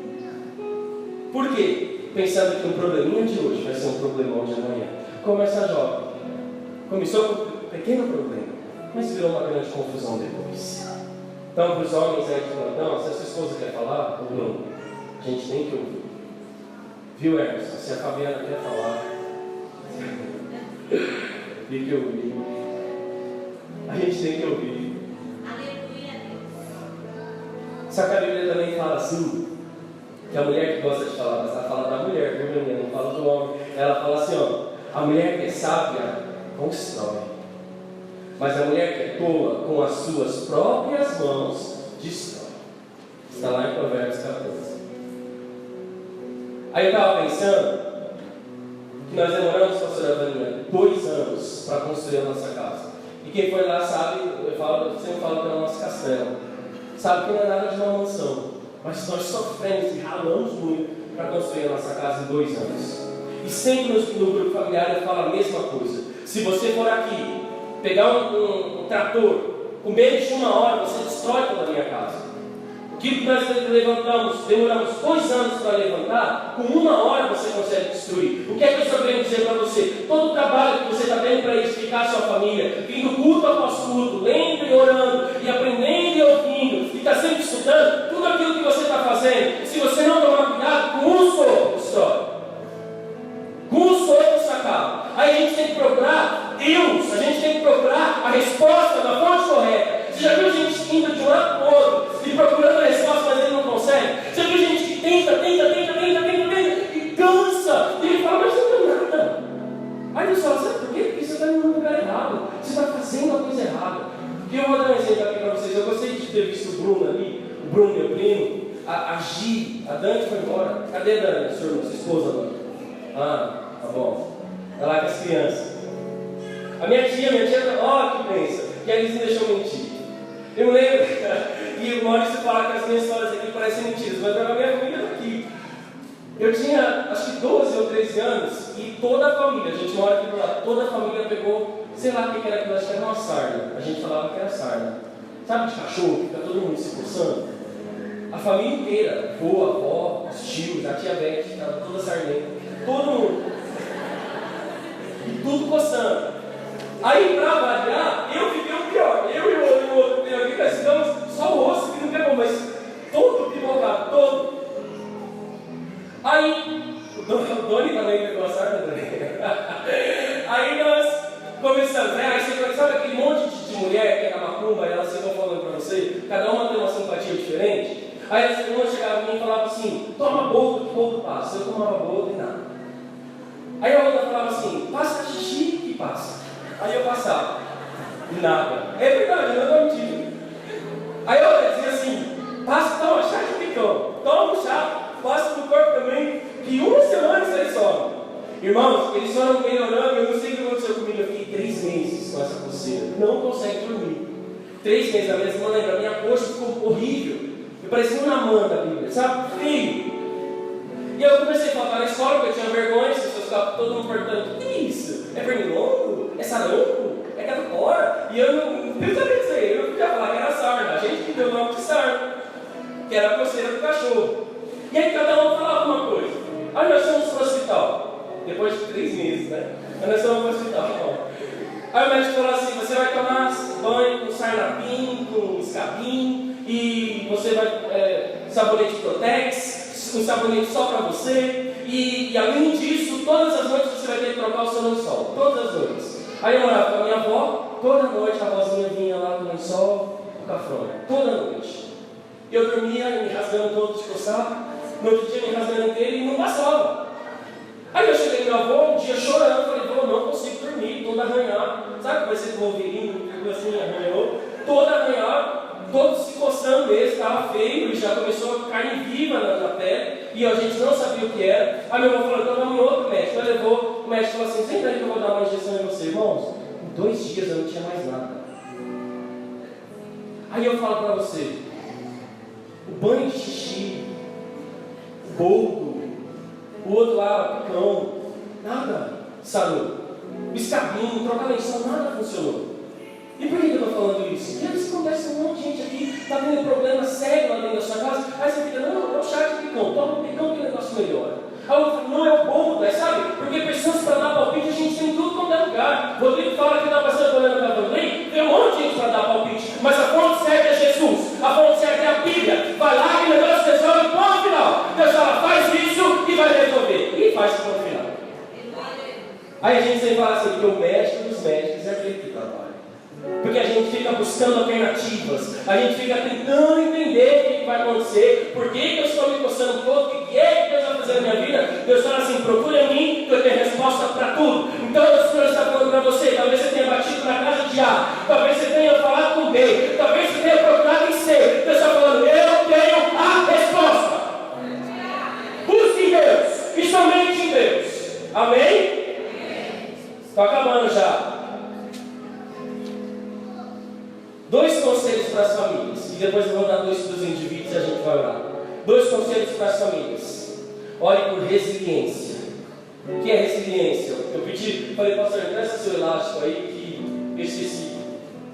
Por quê? Pensando que um probleminha de hoje vai ser um problemão de amanhã. Começa jovem. Começou com um pequeno problema, mas virou uma grande confusão depois. Então, para os homens aí que falam: se a sua esposa quer falar, ou não, a gente tem que ouvir. Viu, Emerson? Se a Fabiana quer falar, tem que ouvir. A gente tem que ouvir. Aleluia. Só que a Bíblia também fala assim, que a mulher que gosta de falar, mas ela fala da mulher, viu, menina? Não fala do homem. Ela fala assim: a mulher que é sábia constrói, mas a mulher que é tola, com as suas próprias mãos, destrói. Está lá em Provérbios 14. Aí eu estava pensando que nós demoramos, pastora Vaninha, 2 anos para construir a nossa casa. E quem foi lá sabe, eu sempre falo que é o nosso castelo. Sabe que não é nada de uma mansão, mas nós sofremos e ralamos muito para construir a nossa casa em 2 anos. E sempre no grupo familiar eu falo a mesma coisa. Se você for aqui pegar um trator, com menos de 1 hora, você destrói toda a minha casa. O que nós demoramos 2 anos para levantar, com 1 hora você consegue destruir. O que é que eu estou querendo dizer para você? Todo o trabalho que você está tendo para edificar a sua família, vindo culto após culto, lendo e orando, e aprendendo e ouvindo, e está sempre estudando, tudo aquilo que você está fazendo, se você não tomar cuidado, com um sopro destrói. Com um sopro se acaba. Aí a gente tem que procurar Deus, a gente tem que procurar a resposta da fonte correta. Você já viu gente indo de um lado para o outro e procurando a resposta, mas ele não consegue? Você já viu gente que tenta e cansa, e ele fala: mas não deu nada. Aí Deus fala: sabe por quê? Porque você está indo no lugar errado, você está fazendo a coisa errada. E eu vou dar um exemplo aqui para vocês. Eu gostei de ter visto o Bruno ali, o Bruno, meu primo, a Gi, a Dani foi embora. Cadê a Dani, sua esposa agora? Tá bom. Vai lá com as crianças. A minha tia, que pensa, que a Alice me deixou mentir. Eu lembro, e o Maurício fala que as minhas histórias aqui parecem mentiras, mas a minha família está aqui. Eu tinha, acho que 12 ou 13 anos, e toda a família, a gente mora aqui do lado, toda a família pegou, sei lá o que era aquilo, acho que era uma sarna. A gente falava que era sarna. Sabe de cachorro, fica todo mundo se coçando? A família inteira, avô, avó, os tios, a tia Beth, estava toda sarnenta. Todo mundo. E tudo coçando. Aí, para variar, eu fiquei o pior. Eu e o outro primo aqui, nós ficamos só o osso que não pegou, mas todo pipocado, todo. Aí, o Doni também pegou a sarna também. Aí nós começamos, né? Aí você sabe aquele monte de mulher que é na macumba, e elas ficam falando para você, cada uma tem uma simpatia diferente. Aí uma chegava em mim e falava assim: toma bolo que o povo passa. Eu tomava bolo e nada. Aí a outra falava assim: passa xixi e passa. Aí eu passava e nada. É verdade, eu não estou mentindo. Aí a outra dizia assim: passa, toma chá de picão, toma um chá, passa no corpo também, que 1 semana isso aí some. Irmãos, eles foram melhorando. Eu não sei o que aconteceu comigo. Eu fiquei 3 meses com essa coceira, não consegue dormir. 3 meses, a minha irmã lembra, minha coxa ficou horrível. Eu parecia um Namã da Bíblia, sabe? Feio. E eu comecei a falar na escola, porque eu tinha vergonha, as pessoas ficavam todo mundo perguntando: o que é isso? É pernilongo? É sarampo? É catapora? E eu não Deus sabia disso aí. Eu podia falar que era sarna. A gente que deu o nome de sarna, que era a coceira do cachorro. E aí cada um falava uma coisa. Aí nós fomos para o hospital. Depois de 3 meses, né? Aí nós fomos para o hospital. Aí o médico falou assim: você vai tomar banho com sarnapim, com escabim, e você vai sabonete Protex, um sabonete só para você, e além disso, todas as noites você vai ter que trocar o seu lençol, todas as noites. Aí eu morava com a minha avó, toda noite a avózinha vinha lá com o lençol, com a cafrona, toda noite. E eu dormia me rasgando todo de coçar, no outro dia me rasgando inteiro e não passava. Aí eu cheguei no meu avô um dia chorando, falei: vô, não consigo dormir, todo arranhado. Sabe como esse Wolverine, assim, arranhou? Todo arranhado, todo se coçando mesmo, estava feio e já começou a carne viva na pele, e a gente não sabia o que era. Aí meu avô falou: então vamos em outro médico. Aí levou, o médico falou assim: senta aí que eu vou dar uma injeção em você, irmãos. Em 2 dias eu não tinha mais nada. Aí eu falo para você: o banho de xixi, o boldo, o outro lá, o picão, nada sarou. O escabinho, trocar lençol, nada funcionou. E por que eu estou falando isso? Porque isso acontece com um monte de gente aqui, está tendo problema sério lá dentro da sua casa. Aí você fica: não, é o chá de picão, toma o picão que o negócio melhora. Aí o outro fala: não, é o boldo, sabe? Porque pessoas para dar palpite a gente tem tudo quanto é lugar. Rodrigo fala que está passando olhando para a Vanderlei, tem um monte de gente para dar palpite, mas a fonte certa é Jesus, a fonte certa é a Bíblia. Vai lá que o negócio resolve, ponto final. Deus fala: faz isso e vai resolver. E faz ponto final. Aí a gente sempre fala assim, que o médico dos médicos é aquele que trabalha. Porque a gente fica buscando alternativas, a gente fica tentando entender o que vai acontecer, por que eu estou me coçando todo, o que é que Deus vai fazer na minha vida. Deus fala assim: procure a mim, que eu tenho resposta para tudo. Então o Senhor está falando para você: talvez você tenha batido na casa de A, talvez você tenha falado com B, talvez você tenha procurado em C. Deus está falando: eu tenho a resposta. Busque em Deus, e somente em Deus. Amém? Estou acabando já. 2 conselhos para as famílias, e depois eu vou dar 2 para os indivíduos e a gente vai orar. 2 conselhos para as famílias. Ore por resiliência. O que é resiliência? Eu falei: pastor, empresta seu elástico aí, que eu esqueci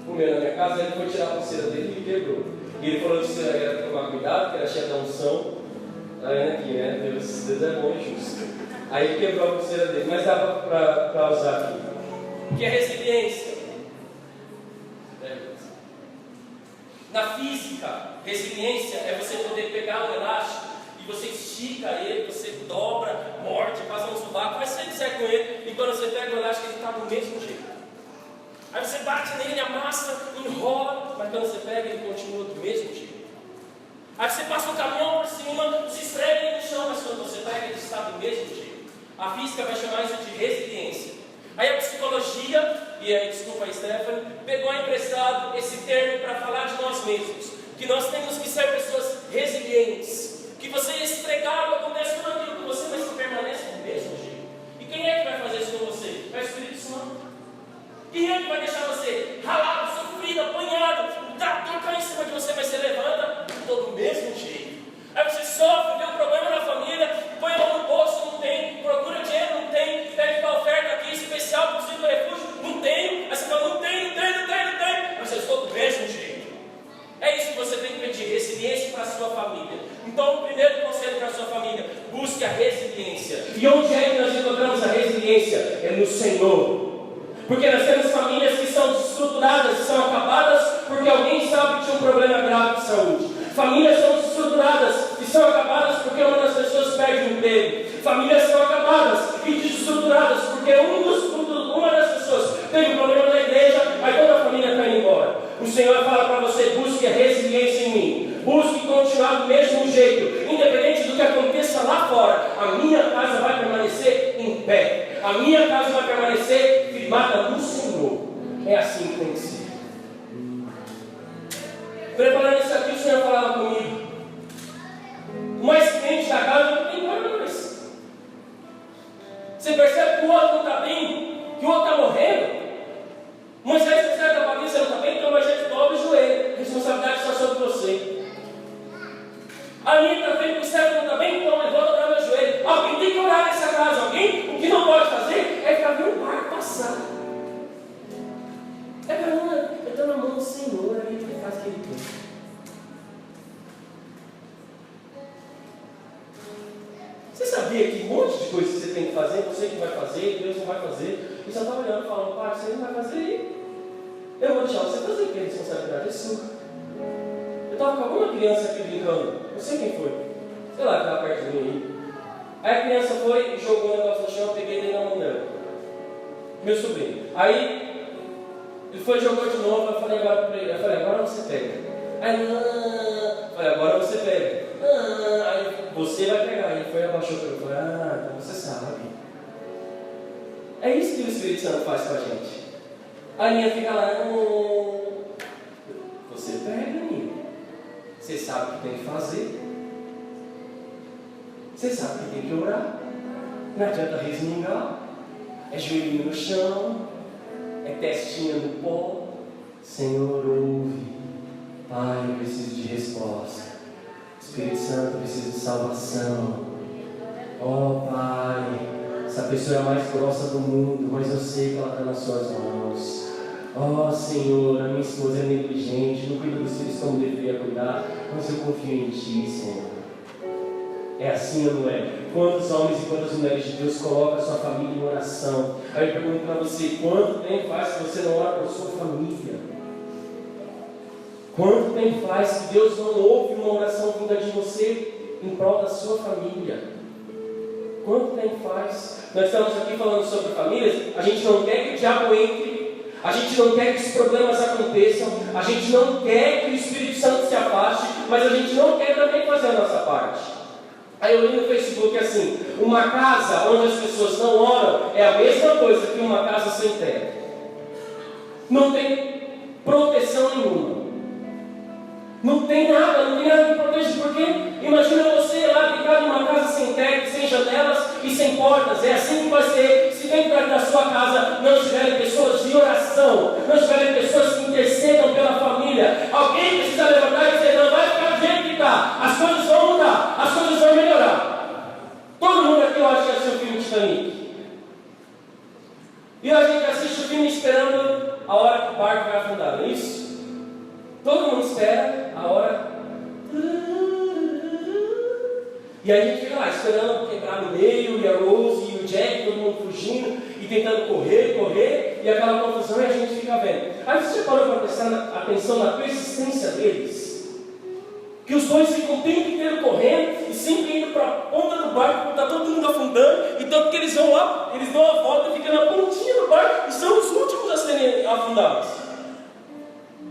o meu na minha casa. Ele foi tirar a pulseira dele e quebrou. E ele falou que era para tomar cuidado, que era cheia da unção. Está vendo aqui, né? Deus é bom e justo. Aí ele quebrou a pulseira dele, mas dá para usar aqui. O que é resiliência? Na física, resiliência é você poder pegar um elástico e você estica ele, você dobra, morde, passa no sovaco, faz o que você quiser com ele, e quando você pega o elástico ele está do mesmo jeito. Aí você bate nele, amassa, enrola, mas quando você pega ele continua do mesmo jeito. Aí você passa um caminhão por cima, se esfrega ele no chão, mas quando você pega ele está do mesmo jeito. A física vai chamar isso de resiliência. Aí a psicologia, e aí desculpa a Stephanie, pegou emprestado esse termo para falar de nós mesmos, que nós temos que ser pessoas resilientes, que você esfregar, acontece tudo aquilo com você, mas você permanece do mesmo jeito. E quem é que vai fazer isso com você? É o Espírito Santo. Quem é que vai deixar você ralado, sofrido, apanhado, o trator cai em cima de você, mas você levanta do mesmo jeito. Aí você sofre, vê um problema na família, põe a mão no bolso, não tem, procura dinheiro, não tem, pede uma oferta aqui especial para o Círculo Refúgio, não tenho. Aí você fala: não tem. Mas eu estou do mesmo jeito. É isso que você tem que pedir, resiliência para a sua família. Então o primeiro conselho para a sua família: busque a resiliência. E onde é que nós encontramos a resiliência? É no Senhor. Porque nós temos famílias que são desestruturadas, que são acabadas porque alguém sabe que tinha um problema grave de saúde. Famílias são desestruturadas e são acabadas porque uma das pessoas perde o emprego. Famílias são acabadas e desestruturadas porque uma das pessoas teve um problema na igreja, aí toda a família está indo embora. O Senhor fala para você: busque a resiliência em mim. Busque continuar do mesmo jeito, independente do que aconteça lá fora. A minha casa vai permanecer em pé. A minha casa vai permanecer firmada no Senhor. É assim que tem que ser. Preparando isso aqui, o Senhor falava comigo: o mais crente da casa não tem nada mais. Você percebe que o outro não está bem, que o outro está morrendo. Moisés percebe que a família não está bem, então Moisés dobra o joelho. A responsabilidade está sobre você. A minha está vendo que o céu não está bem, então eu vou dobrar meu joelho. Alguém tem que orar nessa casa. Alguém, o que não pode fazer é ficar vendo o barco passar. É para não, eu estou na mão do vi aqui um monte de coisas que você tem que fazer, você que vai fazer, Deus não vai fazer. E só estava olhando e falando, pai, você não vai fazer aí. Eu vou deixar você fazer, porque a responsabilidade é sua. Eu estava com alguma criança aqui brincando, não sei quem foi, sei lá, que estava perto de mim aí. Aí a criança foi e jogou o negócio no chão, eu peguei e dei na mão dela. Meu sobrinho. Aí ele foi e jogou de novo, eu falei agora para ele, agora você pega. Aí, eu falei, agora você pega. Aí você vai pegar. Aí ele foi e abaixou para mim, eu falei, então você sabe. É isso que o Espírito Santo faz com a gente. A Aninha fica lá, você pega, Aninha. Você sabe o que tem que fazer. Você sabe que tem que orar. Não adianta resmungar. É joelhinho no chão. É testinha no pó. Senhor, ouve. Pai, eu preciso de resposta. Espírito Santo, eu preciso de salvação. Oh, Pai, essa pessoa é a mais grossa do mundo, mas eu sei que ela está nas suas mãos. Oh, Senhor, a minha esposa é negligente, não cuida dos filhos como deveria cuidar, mas eu confio em Ti, Senhor. É assim ou não é? Quantos homens e quantas mulheres de Deus colocam a sua família em oração? Aí eu pergunto para você, quanto tempo faz que você não ora por sua família? Quanto tempo faz que Deus não ouve uma oração vinda de você em prol da sua família? Quanto tempo faz? Nós estamos aqui falando sobre famílias, a gente não quer que o diabo entre, a gente não quer que os problemas aconteçam, a gente não quer que o Espírito Santo se afaste, mas a gente não quer também fazer a nossa parte. Aí eu li no Facebook assim, uma casa onde as pessoas não oram é a mesma coisa que uma casa sem teto. Não tem proteção nenhuma. Não tem nada que proteja, porque imagina você lá ficar numa casa sem teto, sem janelas e sem portas. É assim que vai ser se dentro da sua casa não estiverem pessoas de oração, não estiverem pessoas que intercedam pela família. Alguém precisa levantar e dizer, não vai ficar do jeito que está, as coisas vão mudar, as coisas vão melhorar. Todo mundo aqui, eu acho que assistiu o filme Titanic. E a gente assiste o filme esperando a hora que o barco vai afundar, não é isso? Todo mundo espera a hora. E aí a gente fica lá esperando quebrar no meio, e a Rose e o Jack, todo mundo fugindo e tentando correr, e aquela confusão, e a gente fica vendo. Aí você já parou para prestar atenção na persistência deles? Que os dois ficam o tempo inteiro correndo e sempre indo para a ponta do barco, porque está todo mundo afundando, e tanto que eles vão lá, eles dão a volta e ficam na pontinha do barco e são os últimos a serem afundados.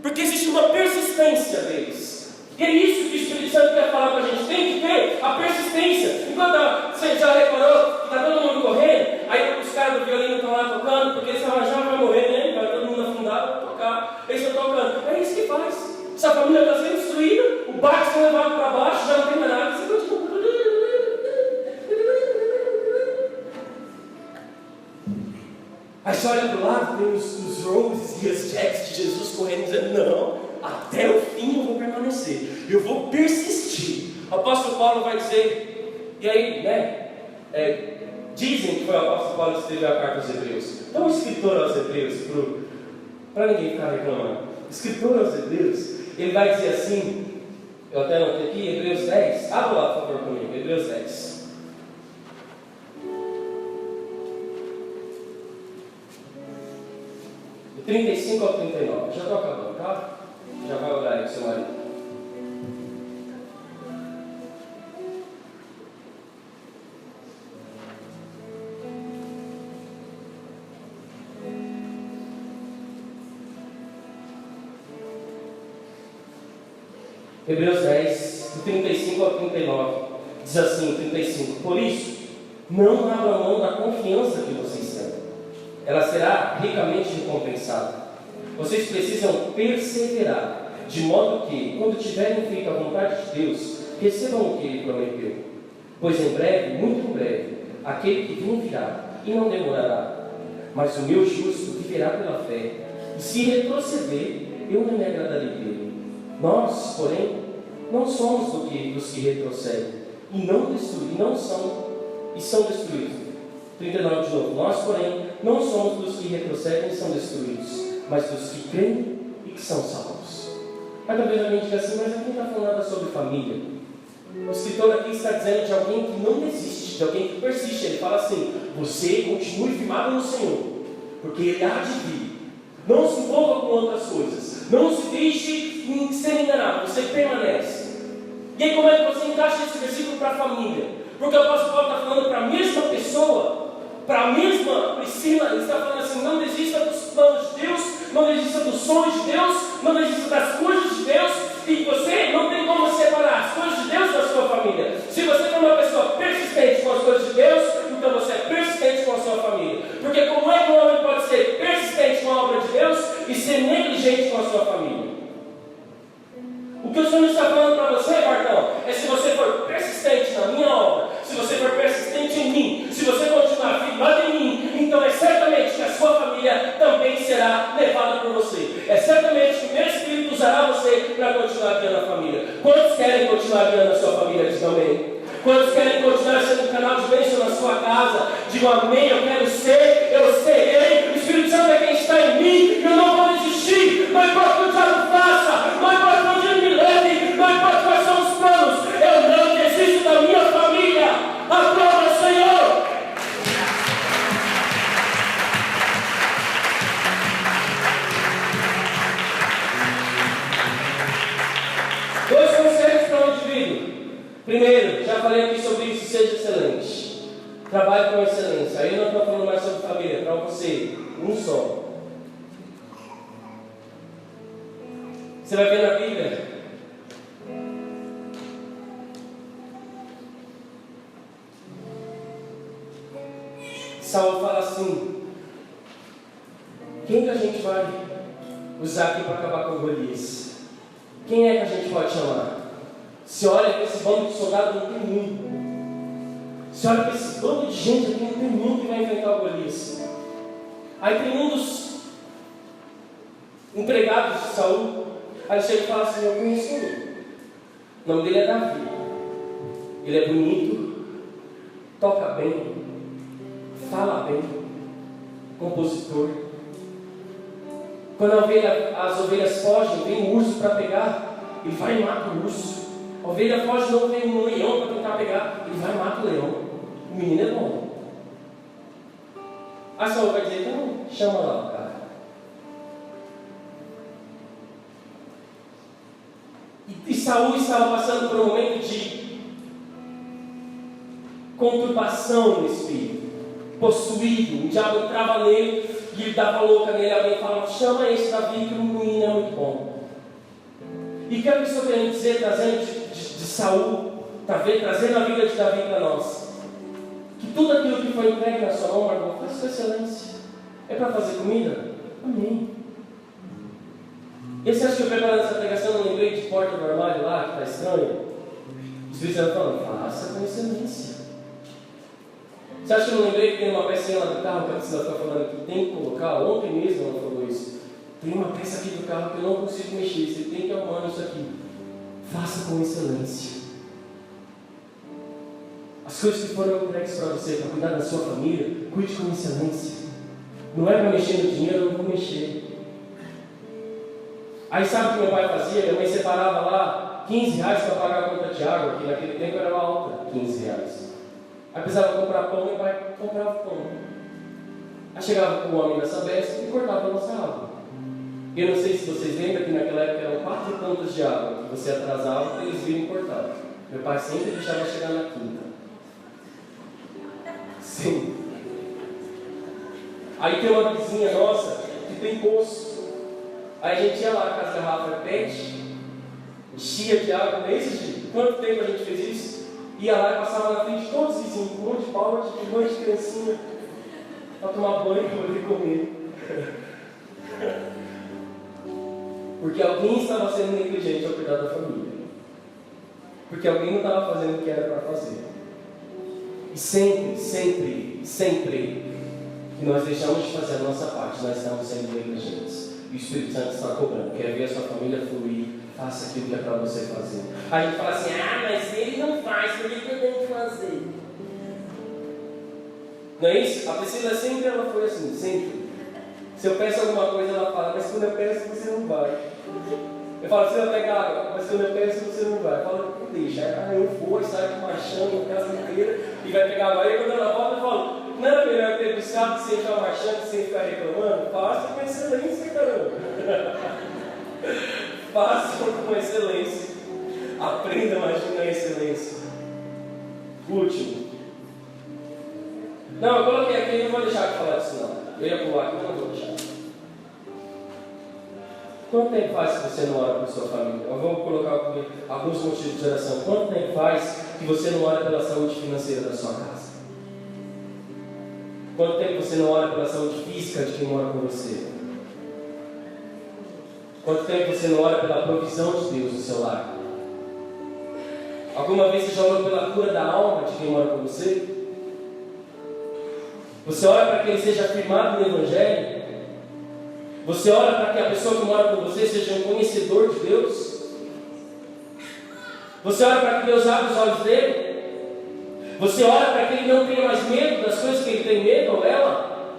Porque existe uma persistência deles. E é isso que o Espírito Santo quer falar para a gente. Tem que ter a persistência. Enquanto você já reparou que está todo mundo correndo, aí os caras do violino estão lá tocando, porque eles já vai morrer, né? Vai todo mundo afundado, vai tocar. Eles estão tocando. É isso que faz. Se a família está sendo destruída, o barco está levado para baixo, já não tem mais nada, você continua. Aí você olha para o lado, tem os Roses e as Jacks de Jesus correndo, dizendo, não, até o fim eu vou permanecer, eu vou persistir. O apóstolo Paulo vai dizer, e aí, né, dizem que foi o apóstolo Paulo que escreveu a carta aos Hebreus. Então o escritor aos Hebreus, para ninguém ficar reclamando, o escritor aos Hebreus, ele vai dizer assim, eu até anotei aqui, Hebreus 10, abra lá por favor comigo, Hebreus 10. De 35 ao 39, já estou acabando, tá? Já vai orar aí com seu marido. Hebreus 10, de 35 ao 39, diz assim, 35, por isso, não abra mão da confiança que vocês têm, ela será ricamente recompensada. Vocês precisam perseverar, de modo que, quando tiverem feito a vontade de Deus, recebam o que Ele prometeu. Pois em breve, muito em breve, aquele que vem virá, e não demorará. Mas o meu justo viverá pela fé, e se retroceder, eu não me agradarei dele. Nós, porém, não somos dos que retrocedem, e são destruídos. 39 de novo. Nós, porém, não somos dos que retrocedem e são destruídos, mas dos que creem e que são salvos. Aí talvez alguém diga assim, mas aqui está falando sobre família. O escritor aqui está dizendo de alguém que não desiste, de alguém que persiste. Ele fala assim: você continue firmado no Senhor, porque Ele há de vir. Não se envolva com outras coisas, não se deixe ser enganado, você permanece. E aí, como é que você encaixa esse versículo para a família? Porque o apóstolo Paulo está falando para a mesma pessoa, para a mesma Priscila. Ele está falando assim: não desista dos planos de Deus, não desista dos sonhos de Deus, não desista das coisas de Deus. E você não tem como separar as coisas de Deus da sua família. Se você for uma pessoa persistente com as coisas de Deus, então você é persistente com a sua família. Porque como é que um homem pode ser persistente com a obra de Deus e ser negligente com a sua família? O que o Senhor está falando para você, Bartão, é: se você for persistente na minha obra, se você for persistente em mim, se você continuar firmado em mim, então é certamente que a sua família também será levada por você. É certamente que o meu Espírito usará você para continuar guiando a família. Quantos querem continuar guiando a sua família? Diz amém. Quantos querem continuar sendo um canal de bênção na sua casa? Digam amém. Eu quero ser, eu serei. O Espírito Santo é quem está em mim. Eu não vou desistir. Não importa o que o diabo faça, não importa onde ele me leve, não importa quais são os planos, eu não desisto da minha família. Aplauda o Senhor. Dois conselhos para o indivíduo. Primeiro, já falei aqui sobre isso: seja excelente. Trabalhe com excelência. Aí eu não estou falando mais sobre família, para você, um só. Você vai ver na Bíblia, Saul fala assim: quem que a gente vai usar aqui para acabar com Golias? Quem é que a gente pode chamar? Se olha para esse bando de soldados, não tem nenhum. Se olha para esse bando de gente aqui, não tem nenhum que vai enfrentar o Golias. Aí tem um dos empregados de Saul. Aí ele chega e fala assim: eu conheço ele. O nome dele é Davi. Ele é bonito, toca bem, fala bem, compositor. Quando as ovelhas fogem, vem um urso para pegar, ele vai e mata o urso. A ovelha foge, não vem um leão para tentar pegar, ele vai e mata o leão. O menino é bom. A Saul vai dizer: então chama lá o cara. E Saul estava passando por um momento de conturbação no espírito, possuído. O diabo entrava nele e ele dava louca nele. Alguém falava: chama esse Davi, que o menino é muito bom. E o que a pessoa querendo dizer, trazendo de Saul, trazendo a vida de Davi para nós? Que tudo aquilo que foi entregue na sua mão, Margot, faz com excelência. É para fazer comida? Amém. E você acha que eu preparando essa pregação não lembrei de porta do armário lá, que está estranho? O Espírito Santo falando: faça com excelência. Você acha que eu não lembrei que tem uma pecinha lá do carro que a Priscila está falando que tem que colocar? Ontem mesmo ela falou isso. Tem uma peça aqui do carro que eu não consigo mexer, você tem que arrumar isso aqui. Faça com excelência. As coisas que foram entregues para você, para cuidar da sua família, cuide com excelência. Não é para mexer no dinheiro, eu não vou mexer. Aí sabe o que meu pai fazia? Minha mãe separava lá R$15 para pagar a conta de água, que naquele tempo era alta, R$15. Aí precisava comprar pão, meu pai comprava pão. Aí chegava com o homem nessa besta e cortava a nossa água. Eu não sei se vocês lembram que naquela época eram 4 contas de água que você atrasava para eles virem cortar. Meu pai sempre deixava chegar na quinta. Sim. Aí tem uma vizinha nossa que tem poço. Aí a gente ia lá com as garrafas PET, enchia de água, não é isso, gente? Quanto tempo a gente fez isso? Ia lá e passava na frente de todos os vizinhos, com um monte de balde, de um monte de criancinha, para tomar banho e poder comer. Porque alguém estava sendo negligente ao cuidar da família. Porque alguém não estava fazendo o que era para fazer. E sempre que nós deixamos de fazer a nossa parte, nós estamos sendo negligentes. E o Espírito Santo está cobrando. Quer ver a sua família fluir? Faça aquilo que é para você fazer. Aí a gente fala assim: mas ele não faz, por que eu tenho que fazer? Não é isso? A Priscila sempre ela foi assim, sempre. Se eu peço alguma coisa, ela fala: mas quando eu peço, você não vai. Eu falo, você vai pegar água, mas quando eu peço, você não vai. Eu falo, não deixa. Aí eu vou, saio marchando a casa inteira e vai pegar água. Aí quando ela volta, eu falo, não era melhor ter buscado sem ficar marchando, sem ficar reclamando? Faça com excelência, caramba. Façam com excelência. Aprendam a agir na excelência. Último. Não, eu coloquei aqui, não vou deixar de falar disso não. Eu ia pular aqui, mas não vou deixar. Quanto tempo faz que você não ora por sua família? Eu vou colocar aqui alguns motivos de oração. Quanto tempo faz que você não ora pela saúde financeira da sua casa? Quanto tempo você não ora pela saúde física de quem mora com você? Quanto tempo você não ora pela provisão de Deus no seu lar? Alguma vez você já orou pela cura da alma de quem mora com você? Você ora para que ele seja afirmado no Evangelho? Você ora para que a pessoa que mora com você seja um conhecedor de Deus? Você ora para que Deus abra os olhos dele? Você ora para que ele não tenha mais medo das coisas que ele tem medo ou ela?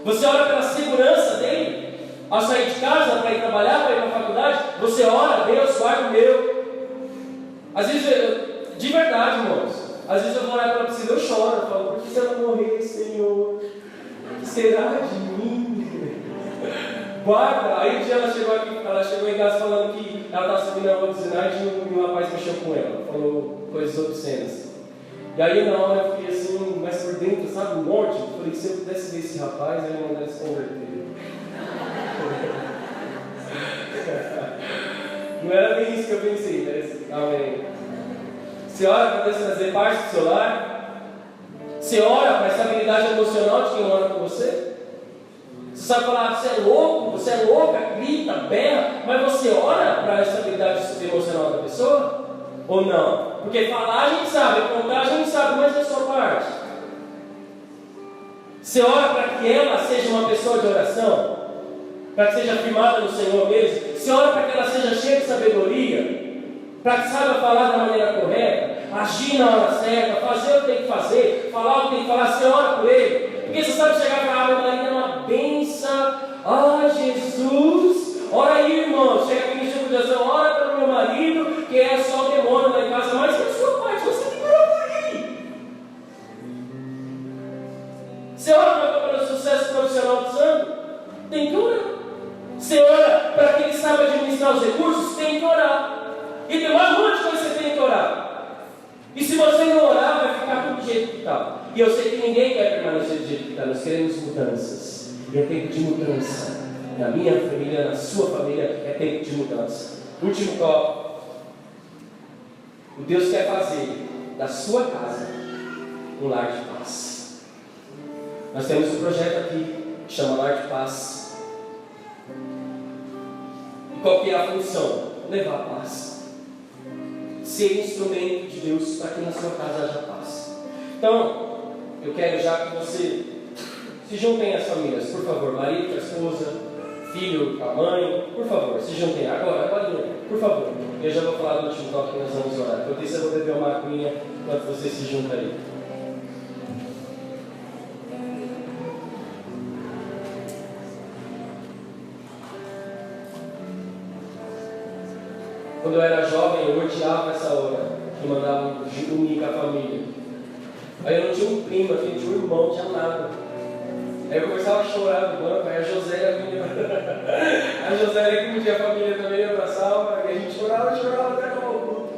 Você ora pela segurança dele? Ao sair de casa para ir trabalhar, para ir para a faculdade? Você ora, Deus, guarda o meu. Às vezes, de verdade, irmãos, às vezes eu vou orar pela piscina, eu choro, eu falo, por que se ela morrer, Senhor? O que será de mim? Guarda. Aí um dia ela chegou em casa falando que ela estava subindo a rua do Sinai e um rapaz mexeu com ela, falou coisas obscenas. E aí na hora eu fiquei assim, mais por dentro, sabe, um monte. Eu falei que se eu pudesse ver esse rapaz, ele não deve se converter. Não era bem isso que eu pensei, mas amém. Você ora para Deus trazer paz para o seu lar? Você ora para a estabilidade emocional de quem mora com você? Você sabe falar, você é louco, você é louca, grita, berra, mas você ora para a estabilidade emocional da pessoa? Ou não? Porque falar a gente sabe, contar a gente sabe, mas é a sua parte. Você ora para que ela seja uma pessoa de oração? Para que seja firmada no Senhor mesmo? Você ora para que ela seja cheia de sabedoria? Para que saiba falar da maneira correta? Agir na hora certa? Fazer o que tem que fazer? Falar o que tem que falar? Você ora por ele? Porque você sabe chegar e falar, Marina é uma benção. Ai, Jesus! Ora aí, irmão. Chega aqui no tipo de oração, ora pelo meu marido, que é só o demônio lá em casa, mas é a sua parte, você tem que orar por ele. Você ora pelo sucesso profissional do santo? Tem que orar. Você ora para que ele saiba administrar os recursos? Tem que orar. E tem mais um monte de coisa que você tem que orar. E se você não orar, vai ficar tudo do jeito que está. E eu sei que ninguém quer permanecer do jeito que está. Nós queremos mudanças. E é tempo de mudança. Na minha família, na sua família, é tempo de mudança. Último tópico. O Deus quer fazer da sua casa um lar de paz. Nós temos um projeto aqui que chama Lar de Paz. E qual que é a função? Levar paz. Ser instrumento de Deus para que na sua casa haja paz. Então, eu quero já que você se juntem às famílias, por favor, marido com a esposa, filho com a mãe, por favor, se juntem agora, por favor. Eu já vou falar do último tópico que nós vamos orar. Enquanto isso, eu vou beber uma aguinha enquanto você se junta aí. Quando eu era jovem, eu odiava essa hora que mandavam unir com a família. Aí eu não tinha um primo, eu tinha um irmão, não tinha nada. Aí eu começava a chorar no banco, aí a Josélia vinha. A Josélia que não tinha família também me abraçava, e a gente chorava até acabar o culto.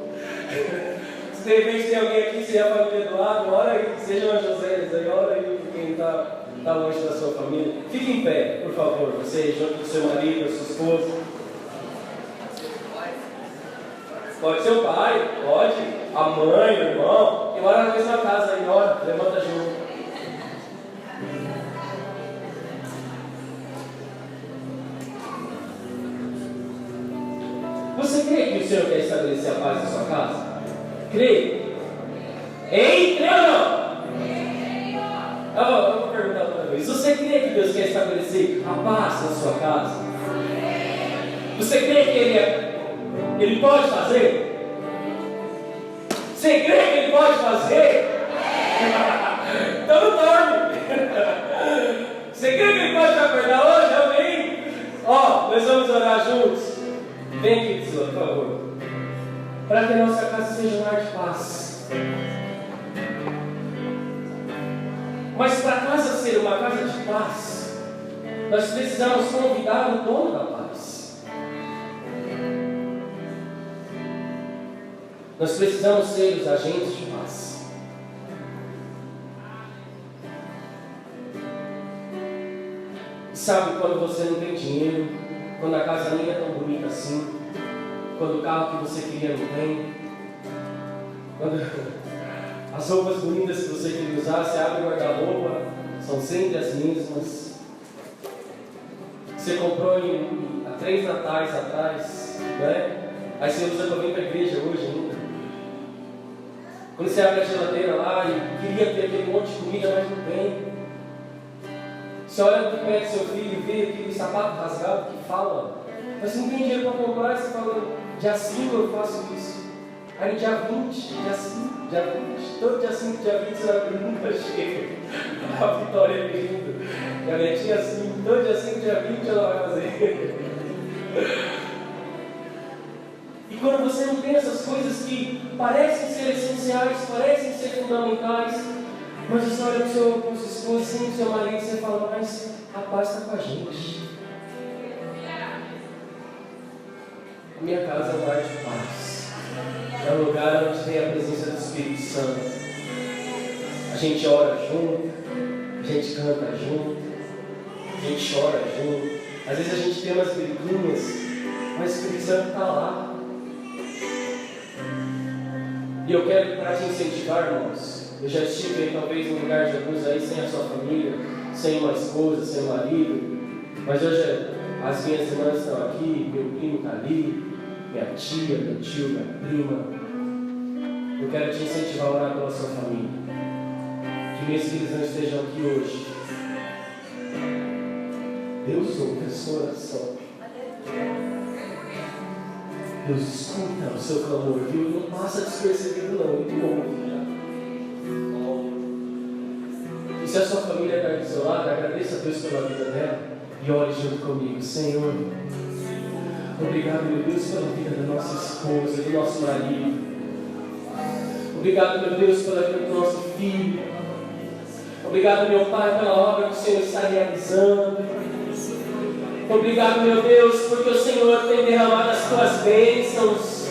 Se de repente tem alguém aqui, se é a família do lado, ora aí, sejam as Josélias aí, ora aí por quem está longe da sua família. Fique em pé, por favor, você junto com o seu marido, a sua esposa. Pode ser o pai, pode, a mãe, o irmão, que mora na mesma casa aí, ora, levanta junto. Você crê que o Senhor quer estabelecer a paz na sua casa? Crê? Ei, crê ou não? Eu vou perguntar outra vez. Você crê que Deus quer estabelecer a paz na sua casa? Você crê que Ele pode fazer? Você crê que Ele pode fazer? Então não dorme. Você crê que Ele pode te acordar hoje? Amém? Ó, nós vamos orar juntos. Vem aqui, Priscila, por favor. Para que a nossa casa seja um lar de paz. Mas para a casa ser uma casa de paz, nós precisamos convidar o dono da paz. Nós precisamos ser os agentes de paz. E sabe quando você não tem dinheiro, quando a casa nem é tão bonita assim, quando o carro que você queria não tem, quando as roupas bonitas que você queria usar, você abre o guarda-roupa, são sempre as mesmas. Você comprou há 3 natais atrás, né? Aí você usa para vir para a igreja hoje ainda. Quando você abre a geladeira lá e queria ter aquele monte de comida, mas não tem. Você olha para o pé do seu filho e vê aquele sapato rasgado que fala, mas você não tem dinheiro para comprar, você fala, dia 5 eu faço isso. Aí dia 20, dia 5, dia 20, todo dia 5, dia 20 você vai abrir, nunca chega. A Vitória é linda. E a netinha assim, todo dia 5, dia 20 ela vai fazer. E quando você não tem essas coisas que parecem ser essenciais, parecem ser fundamentais, mas você olha para o seu esposo assim, pro seu marido, e você fala, mas a paz está com a gente. A minha casa é um lar de paz. É um lugar onde tem a presença do Espírito Santo. A gente ora junto, a gente canta junto, a gente chora junto. Às vezes a gente tem umas briguinhas, mas o Espírito Santo está lá. E eu quero, para te incentivar, irmãos, eu já estive talvez num lugar de alguns aí sem a sua família, sem uma esposa, sem um marido, mas hoje as minhas irmãs estão aqui, meu primo está ali, minha tia, meu tio, minha prima. Eu quero te incentivar a orar pela sua família. Que meus filhos não estejam aqui hoje. Deus ouve a sua oração. Deus escuta o seu clamor, viu? Não passa despercebido não, Ele ouve. E se a sua família está do seu lado, agradeça a Deus pela vida dela e ore junto comigo. Senhor, obrigado, meu Deus, pela vida da nossa esposa, do nosso marido. Obrigado, meu Deus, pela vida do nosso filho. Obrigado, meu Pai, pela obra que o Senhor está realizando. Obrigado, meu Deus, porque o Senhor tem derramado as tuas bênçãos.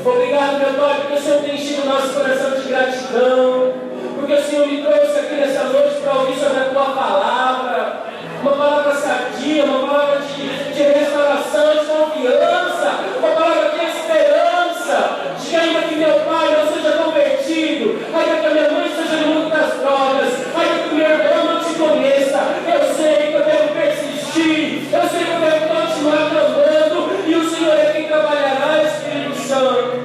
Obrigado, meu Pai, porque o Senhor tem enchido o nosso coração de gratidão. Porque o Senhor me trouxe aqui nessa noite para ouvir sobre a tua palavra. Uma palavra sadia, uma palavra de restauração, de confiança, uma palavra de esperança, de que ainda que meu pai não seja convertido, ainda que a minha mãe seja no mundo das drogas, ainda que meu irmão não te conheça, eu sei que eu devo persistir, eu sei que eu devo continuar clamando, e o Senhor é quem trabalhará, Espírito Santo.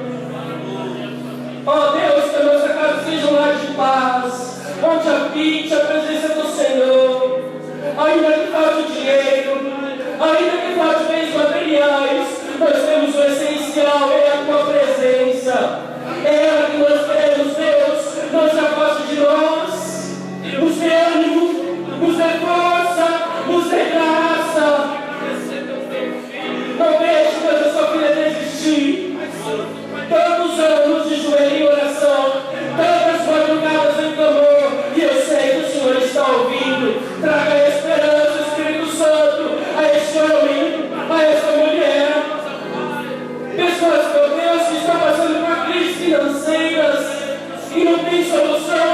Ó Deus, que a nossa casa seja um lar de paz, onde habite a presença do Senhor. Ainda que falte dinheiro, ainda que falte bens materiais, nós temos o essencial, é a tua presença. É ela que nós queremos, Deus. Não se afaste de nós. Nos dê ânimo, nos dê força, nos dê graça. Não deixe, Deus, a sua filha desistir. Tantos anos de joelho em oração, tantas madrugadas em clamor, e eu sei que o Senhor está ouvindo. Traga esperança, Espírito Santo, a este homem, a esta mulher. Pessoas, meu Deus, que estão passando por crises financeiras e não tem solução.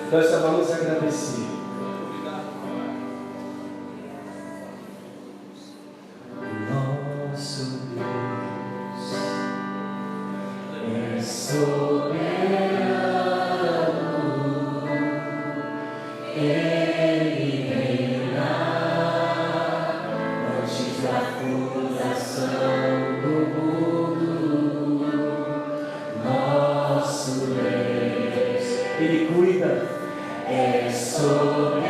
Nós só vamos agradecer. Nosso Deus é soberano, Ele reina antes da fundação do mundo. Nosso Deus, Ele cuida, é soberano,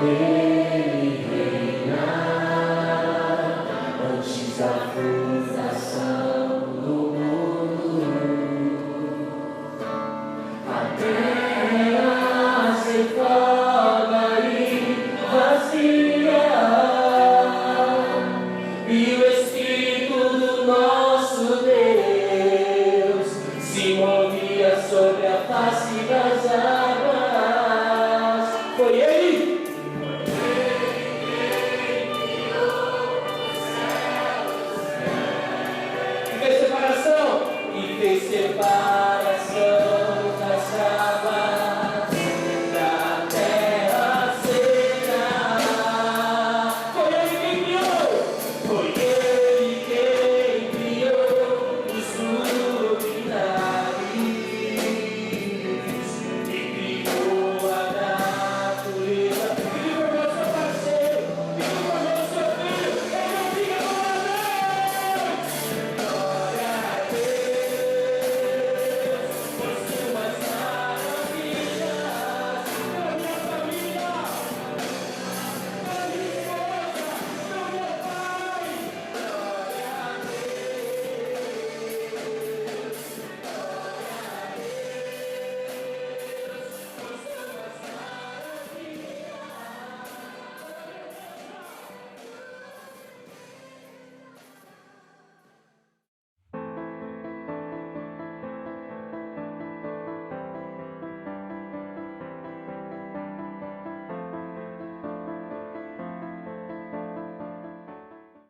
Ele reina antes da fundação do mundo. A terra se forma e vazia, e o Espírito do nosso Deus se movia sobre a face das águas.